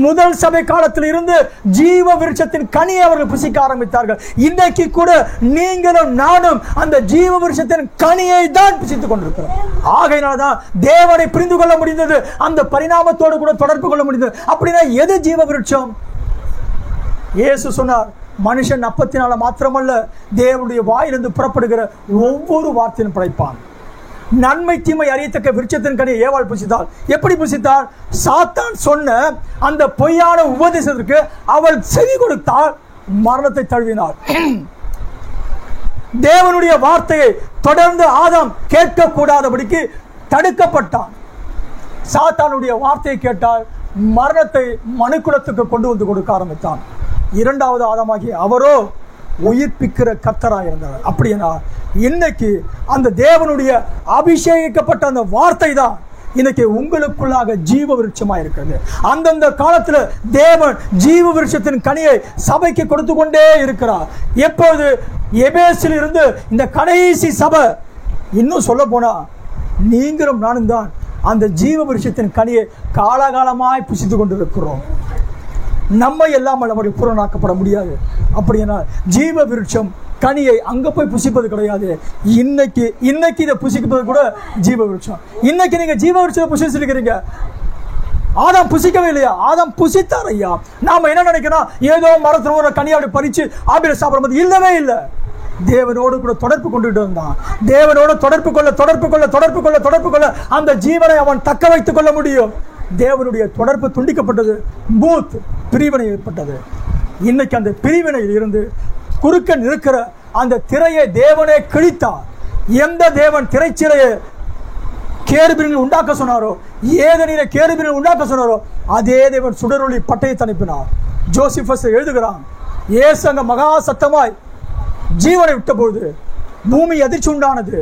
முதல் சபை காலத்தில் இருந்து ஜீவ விருட்சத்தின் கனியை அவர்கள் புசிக்க ஆரம்பித்தார்கள். இன்னைக்கு கூட நீங்களும் நானும் அந்த ஜீவ விருட்சத்தின் கனியை தான் புசித்துக் கொண்டிருக்கிறோம். ஆகையினால்தான் தேவனை புரிந்து கொள்ள முடிந்தது, அந்த பரிணாமத்தோடு கூட தொடர்பு கொள்ள முடிந்தது. அப்படின்னா எது ஜீவ விருட்சம்? இயேசு சொன்னார், மனுஷன் அப்பத்தினால மாத்திரமல்ல தேவனுடைய வாயிலிருந்து புறப்படுகிற ஒவ்வொரு வார்த்தையும் படைப்பான். நன்மை தீமை அறியத்தக்க விருட்சத்தின் கனியை ஏவாள் புசித்தாள். எப்படி புசித்தாள்? சாத்தான் சொன்ன அந்த பொய்யான உபதேசத்திற்கு அவள் செவி கொடுத்தாள், மரணத்தை தழுவினாள். தேவனுடைய வார்த்தையை தொடர்ந்து ஆதாம் கேட்க கூடாதபடிக்கு தடுக்கப்பட்டான். சாத்தானுடைய வார்த்தையை கேட்டால் மரணத்தை மனுக்குலத்துக்கு கொண்டு வந்து கொடுக்க ஆரம்பித்தான். 2வது ஆதாமாகிய அவரோ உயிர்ப்பிக்கிற கர்த்தராய் இருந்தார். அப்படின்னா இன்னைக்கு அந்த தேவனுடைய அபிஷேகிக்கப்பட்ட அந்த வார்த்தை தான் இன்னைக்கு உங்களுக்குள்ளாக ஜீவ விருட்சமா இருக்கிறது. அந்தந்த காலத்துல தேவன் ஜீவ விருட்சத்தின் கனியை சபைக்கு கொடுத்து கொண்டே இருக்கிறார். எப்போது? எபேசில் இருந்து இந்த கடைசி சபை. இன்னும் சொல்ல போனா நீங்களும் நானும் தான் அந்த ஜீவ விருட்சத்தின் கனியை காலகாலமாய் புசித்து கொண்டிருக்கிறோம். நம்ம இல்லாமல் நம்முடைய பூரணாக்கப்பட முடியாது. அப்படின்னா ஜீவ விருட்சம் கனியை அங்க போய் புசிப்பது கிடையாது. இன்னைக்கு இதை புசிப்பது கூட ஜீவ விருட்சம். இன்னைக்கு நீங்க ஜீவ விருட்சத்தை புசிச்சிருக்கிறீங்க. ஆதாம் புசிக்கவே இல்லையா? ஆதாம் புசித்தார் ஐயா. நாம என்ன நினைக்கிறோம், ஏதோ மரத்துல ஒரு கனியாடி பறிச்சு ஆபில சாப்பிடுறது இல்லவே இல்லை. தேவனோடு கூட தொடர்பு கொண்டுட்டு இருந்தான். தேவனோடு தொடர்பு கொள்ள அந்த ஜீவனை அவன் தக்க வைத்துக் கொள்ள முடியும். தேவனுடைய தொடர்பு துண்டிக்கப்பட்டது, பூத் பிரிவினை ஏற்பட்டது. இன்னைக்கு அந்த பிரிவினையில் இருந்து குறுக்கன் இருக்கிற அந்த திரையை தேவனே கிழித்தார். எந்த தேவன் திரைச்சிலையை கேருபீன்கள் உண்டாக்க சொன்னாரோ, ஏதெனிலே கேருபீன்கள் உண்டாக்க சொன்னாரோ, அதே தேவன் சுடரொளி பட்டயத்தை அனுப்பினார். ஜோசிபஸ் எழுதுகிறான், இயேசு அங்க மகா சத்தமாய் ஜீவனை விட்ட பொழுது பூமி அதிர்ச்சி உண்டானது.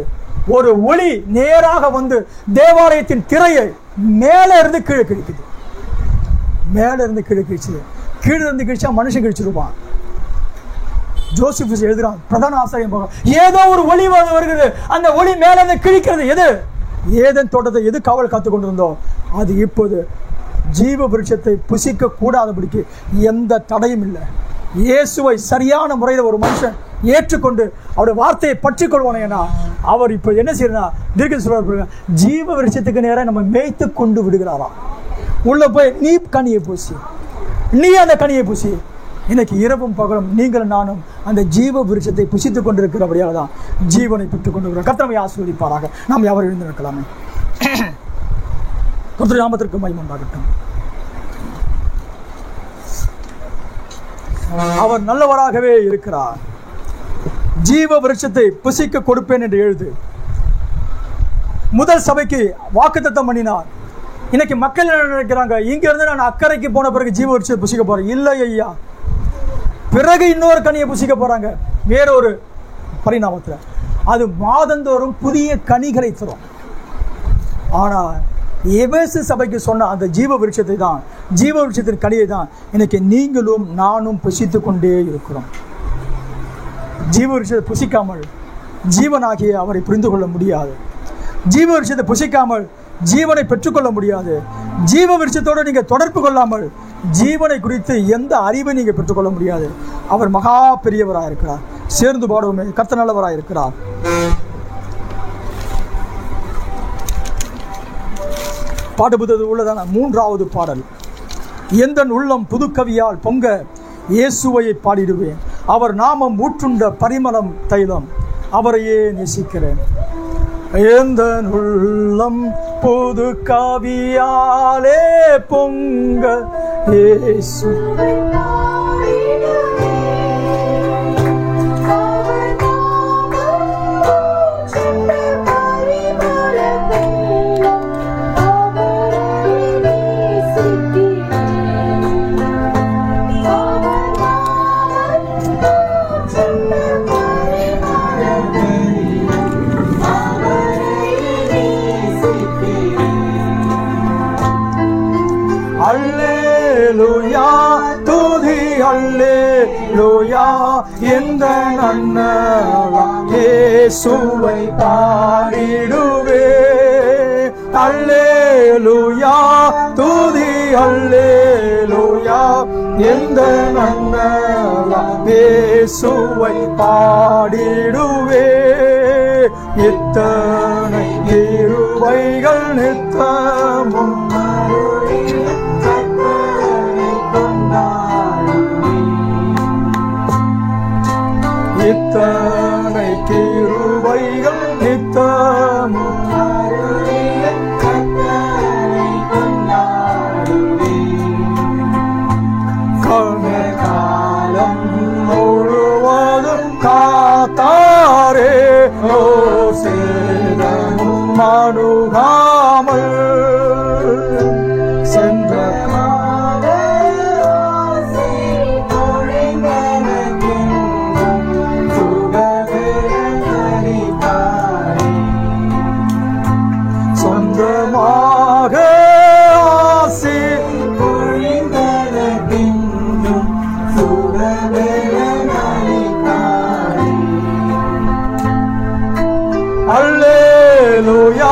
ஒரு ஒளி நேராக வந்து தேவாலயத்தின் திரையை மேல இருந்து கீழே கிழிக்குது. மேல இருந்து கீழே கிழிச்சு, கீழே இருந்து கிழிச்சா மனுஷன் கிழிச்சிருப்பான். ஜோசிபஸ் எழுதுறான், பிரதான ஆசிரியர் ஏதோ ஒரு ஒளி வருகிறது, அந்த ஒளி மேல இருந்து கிழிக்கிறது. எது? ஏதேன் தோட்டத்தை எது காவல் காத்து கொண்டிருந்தோம், அது இப்போது ஜீவ விருட்சத்தை புசிக்க கூடாதபடிக்கு எந்த தடையும் இல்லை. இயேசுவை சரியான முறையில் ஒரு மனுஷன் ஏற்றுக்கொண்டு அவருடைய வார்த்தையை பற்றி கொள்வானேனா, அவர் இப்போ என்ன செய்யறா, தீர்க்க சொல்ல ஜீவ விருட்சத்துக்கு நேரம் நம்ம மேய்த்து கொண்டு விடுகிறாராம். உள்ள போய் நீ கனியை பூசி, நீ அந்த கனியை பூசி. இன்னைக்கு இரவும் பகலும் நீங்கள் நானும் அந்த ஜீவ விருட்சத்தை புசித்துக் கொண்டிருக்கிறபடியாக தான் ஜீவனை பெற்றுக் கொண்டிருக்கிறோம். கர்த்தரை ஆசீர்வதிப்பாராக. நாம் யாவரும் எழுந்து நிற்கலாமே. கர்த்தர் நாமத்திற்கு மகிமை உண்டாகட்டும். அவர் நல்லவராகவே இருக்கிறார். ஜீவ விருட்சத்தை புசிக்க கொடுப்பேன் என்று எழுது. முதல் சபைக்கு வாக்குத்தத்தம் பண்ணினார். இன்னைக்கு மக்கள் என்ன நினைக்கிறாங்க, இங்க இருந்து நான் அக்கறைக்கு போன பிறகு ஜீவ விருட்சத்தை புசிக்க போறேன். இல்லை ஐயா, பிறகு இன்னொரு கனியை புசிக்க போறாங்க வேறொரு பரிணாமத்தில். அது மாதந்தோறும் புதிய கனிகளை தரும். ஆனா எபேசு சபைக்கு சொன்ன அந்த ஜீவ விருட்சத்தை தான், ஜீவ விருட்சத்தின் கனியை தான் இன்னைக்கு நீங்களும் நானும் புசித்து கொண்டே இருக்கிறோம். ஜீவ விருட்சத்தை புசிக்காமல் ஜீவனாகிய அவரை புரிந்து கொள்ள முடியாது. ஜீவ விருட்சத்தை புசிக்காமல் ஜீவனை பெற்றுக்கொள்ள முடியாது. ஜீவ விருட்சத்தோடு நீங்க தொடர்பு கொள்ளாமல் ஜீவனை குறித்து எந்த அறிவை நீங்க பெற்றுக்கொள்ள முடியாது. அவர் மகா பெரியவராக இருக்கிறார். சேர்ந்து பாடுவோமே, கர்த்தர் நல்லவராக இருக்கிறார். பாடுபுதது உள்ளதான 3வது பாடல். எந்த உள்ளம் புதுக்கவியால் பொங்க இயேசுவையை பாடிடுவேன். அவர் நாமம் ஊற்றுண்ட பரிமளம் தைலம், அவரையே நேசிக்கிறேன். எந்த உள்ளம் புது கவியாலே பொங்க இயேசு அல்லேலூயா, துதி அல்லேலூயா, எந்த நன்னலாம் இயேசுவை பாடிடுவே. அல்லேலூயா, துதி அல்லேலூயா, எந்த நன்னலாம் இயேசுவை பாடிடுவே. இத்தனை கிருபைகள் நித்தமும் இத்தனை கிருபைகள் நித்தமும் காலம் முழுவதும் காத்தாரே, ஓ சேதமும் அணுகாமல் சென்ற அல்லேலூயா,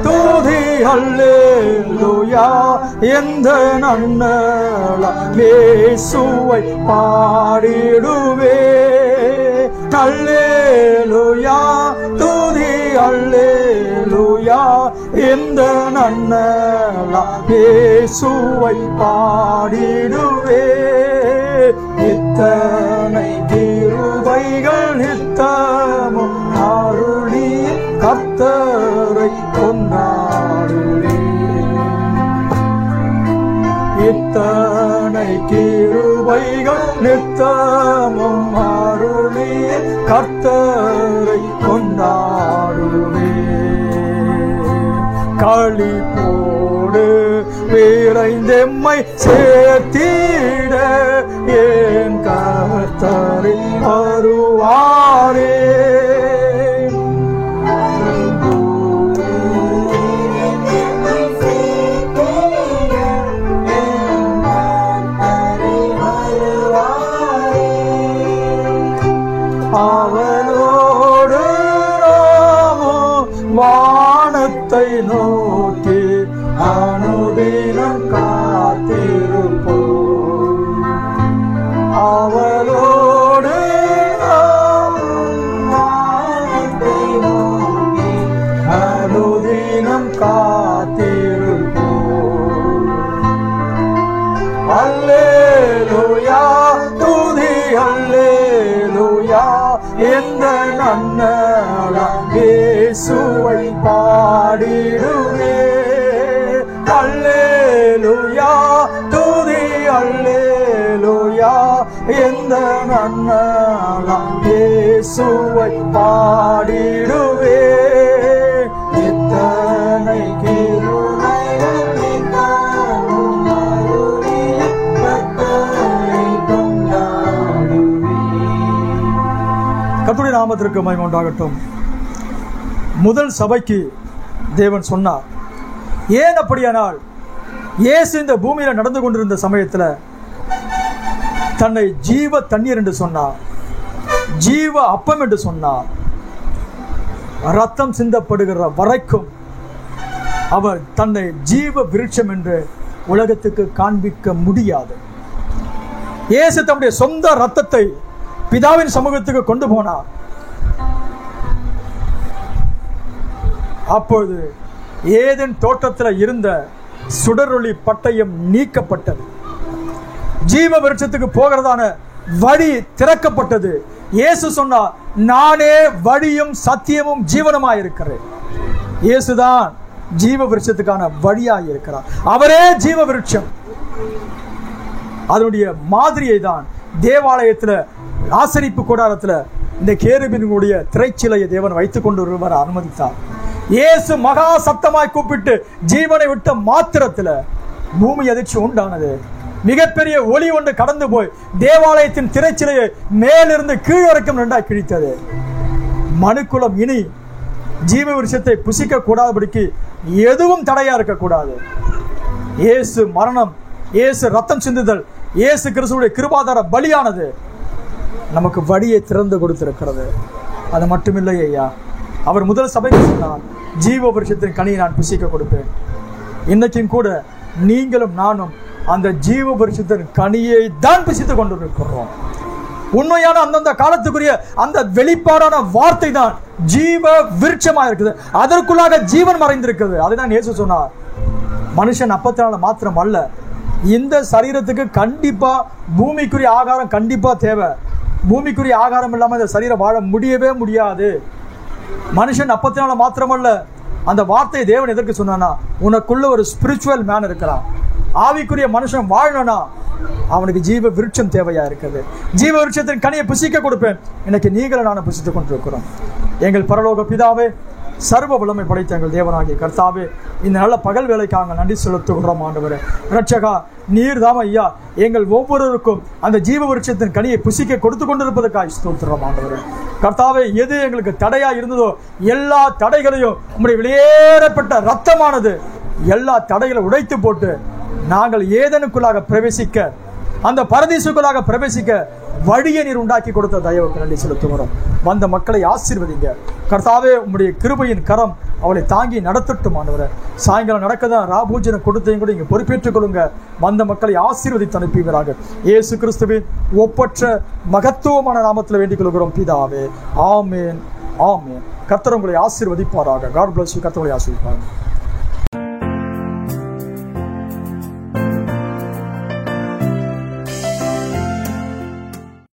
துதி அல்லேலூயா, எந்த நன்னலாம் இயேசுவை பாடிடுவே. அல்லேலூயா, துதி அல்லேலூயா, எந்த நன்னலாம் இயேசுவை பாடிடுவே. இத்தனை கிருபைகள் நித்தமும் அருளி கர்த்தரை கொண்டாடுவே. இத்தனை கிருபைகள் நித்தமும் அருளி கர்த்தரை கொண்டாடுவே. களிப்போடு விரைந்தெம்மை சேர்த்திட என் கர்த்தரை வருவாரே. அல்லேலூயா துதி அல்லேலூயா எந்த நன்னலம் இயேசுவை பாடிடுவே அல்லேலூயா துதி அல்லேலூயா எந்த நன்னலம் இயேசுவை பாடிடுவே இத்தனை கிருபைகள் கர்த்தருடைய நாமத்திற்கு மகிமை உண்டாகட்டும். முதல் சபைக்கு தேவன் சொன்னார். ஏன் அப்படியானால் இயேசு இந்த பூமியில நடந்து கொண்டிருந்த சமயத்தில் தன்னை ஜீவ தண்ணீர் என்று சொன்னார், ஜீவ அப்பம் என்று சொன்னார். ரத்தம் சிந்தப்படுகிற வரைக்கும் அவர் தன்னை ஜீவ விருட்சம் என்று உலகத்துக்கு காண்பிக்க முடியாது. இயேசு தம்முடைய சொந்த ரத்தத்தை பிதாவின் சமூகத்துக்கு கொண்டு போனார். அப்பொழுது ஏதேன் தோட்டத்தில் இருந்த சுடரொளி பட்டயம் நீக்கப்பட்டது. ஜீவ விருட்சத்துக்கு போகிறதான வழி திறக்கப்பட்டது. இயேசு சொன்னார், நானே வழியும் சத்தியமும் ஜீவனமாய் இருக்கிறேன். இயேசுதான் ஜீவ விருட்சத்துக்கான வழியாய் இருக்கிறார். அவரே ஜீவ விருட்சம். அதனுடைய மாதிரியை தான் தேவாலயத்தில் ஆசரிப்பு கூடாரத்தில் இந்த கேருபினுடைய திரைச்சிலையை தேவன் வைத்துக் கொண்டு வருவார் அனுமதித்தார். இயேசு மகா சத்தமாய் கூப்பிட்டு ஜீவனை விட்ட மாத்திரத்தில் பூமி அதிர்ச்சி உண்டானது. மிகப்பெரிய ஒளி ஒன்று கடந்து போய் தேவாலயத்தின் திரைச்சிலையை மேலிருந்து கீழ் வரைக்கும் ரெண்டாய் கிழித்தது. மனுக்குலம் இனி ஜீவ விருட்சத்தை புசிக்க கூடாதபடிக்கு எதுவும் தடையா இருக்கக்கூடாது. இயேசு மரணம், இயேசு ரத்தம் சிந்துதல், இயேசு கிறிஸ்துவுடைய கிருபாதார பலியானது நமக்கு வழியை திறந்து கொடுத்திருக்கிறது. அது மட்டுமில்லை ஐயா, அவர் முதல் சபைக்கு சொன்னார், ஜீவ விருட்சத்தின் கனியை நான் புசிக்க கொடுப்பேன். இன்னைக்கும் கூட நீங்களும் நானும் அந்த ஜீவ விருட்சத்தின் கனியை தான் புசித்துக் கொண்டிருக்கிறோம். உண்மையான அந்தந்த காலத்துக்குரிய அந்த வெளிப்பாடான வார்த்தை தான் ஜீவ விருட்சமா இருக்குது. அதற்குள்ளாக ஜீவன் மறைந்திருக்கிறது. அதுதான் இயேசு சொன்னார், மனுஷன் அப்பத்தினால மாத்திரம் அல்ல, இந்த சரீரத்துக்கு கண்டிப்பா பூமிக்குரிய ஆகாரம் கண்டிப்பா தேவை. பூமிக்குரிய ஆகாரம் இல்லாம இந்த சரீரம் வாழ முடியவே முடியாது. மனுஷன் அப்பத்தினால மாத்திரமல்ல, அந்த வார்த்தையை தேவன் எதற்கு சொன்னானா, உனக்குள்ள ஒரு ஸ்பிரிச்சுவல் மேன் இருக்கிறான். ஆவிக்குரிய மனுஷன் வாழணும்னா அவனுக்கு ஜீவ விருட்சம் தேவையா இருக்கிறது. ஜீவ விருட்சத்தின் கனியை புசிக்க கொடுப்பேன். இன்னைக்கு நீங்களும் நானும் புசித்துக் கொண்டிருக்கிறோம். எங்கள் பரலோக பிதாவே, சர்வ வல்லமை படைத்த எங்கள் தேவனாகிய கர்த்தாவே, இந்த நல்ல பகல் வேலைக்காக நன்றி செலுத்துகிறோம் ஆண்டவரே. ரட்சகா, நீர் தாம ஐயா எங்கள் ஒவ்வொருவருக்கும் அந்த ஜீவ விருட்சத்தின் கனியை புசிக்க கொடுத்து கொண்டிருப்பதற்காக ஸ்தோத்திரம் ஆண்டவரே. கர்த்தாவே, எது எங்களுக்கு தடையா இருந்ததோ எல்லா தடைகளையும் உம்முடைய வெளியேறப்பட்ட ரத்தமானது எல்லா தடைகளை உடைத்து போட்டு நாங்கள் ஏதனுக்குள்ளாக பிரவேசிக்க, அந்த பரதீசுக்குள்ளாக பிரவேசிக்க வழியை நீர் உண்டாக்கி கொடுத்த தயவுக்கு நன்றி செலுத்துகிறோம். வந்த மக்களை ஆசீர்வதிங்க கர்த்தாவே. உம்முடைய கிருபையின் கரம் அவளை தாங்கி நடத்தட்டும் ஆண்டவரே. சாயங்காலம் நடக்கதான் ராபூஜனை கொடுத்தையும் கூட இங்கே பொறுப்பேற்றுக் கொள்ளுங்க. வந்த மக்களை ஆசீர்வதித்து அனுப்புவீராக. இயேசு கிறிஸ்துவின் ஒப்பற்ற மகத்துவமான நாமத்தில் வேண்டிக் கொள்கிறோம் பிதாவே. ஆமேன், ஆமேன். கர்த்தர் உங்களை ஆசீர்வதிப்பாராக. God bless you. கர்த்தர் உங்களை ஆசீர்வதிப்பார்.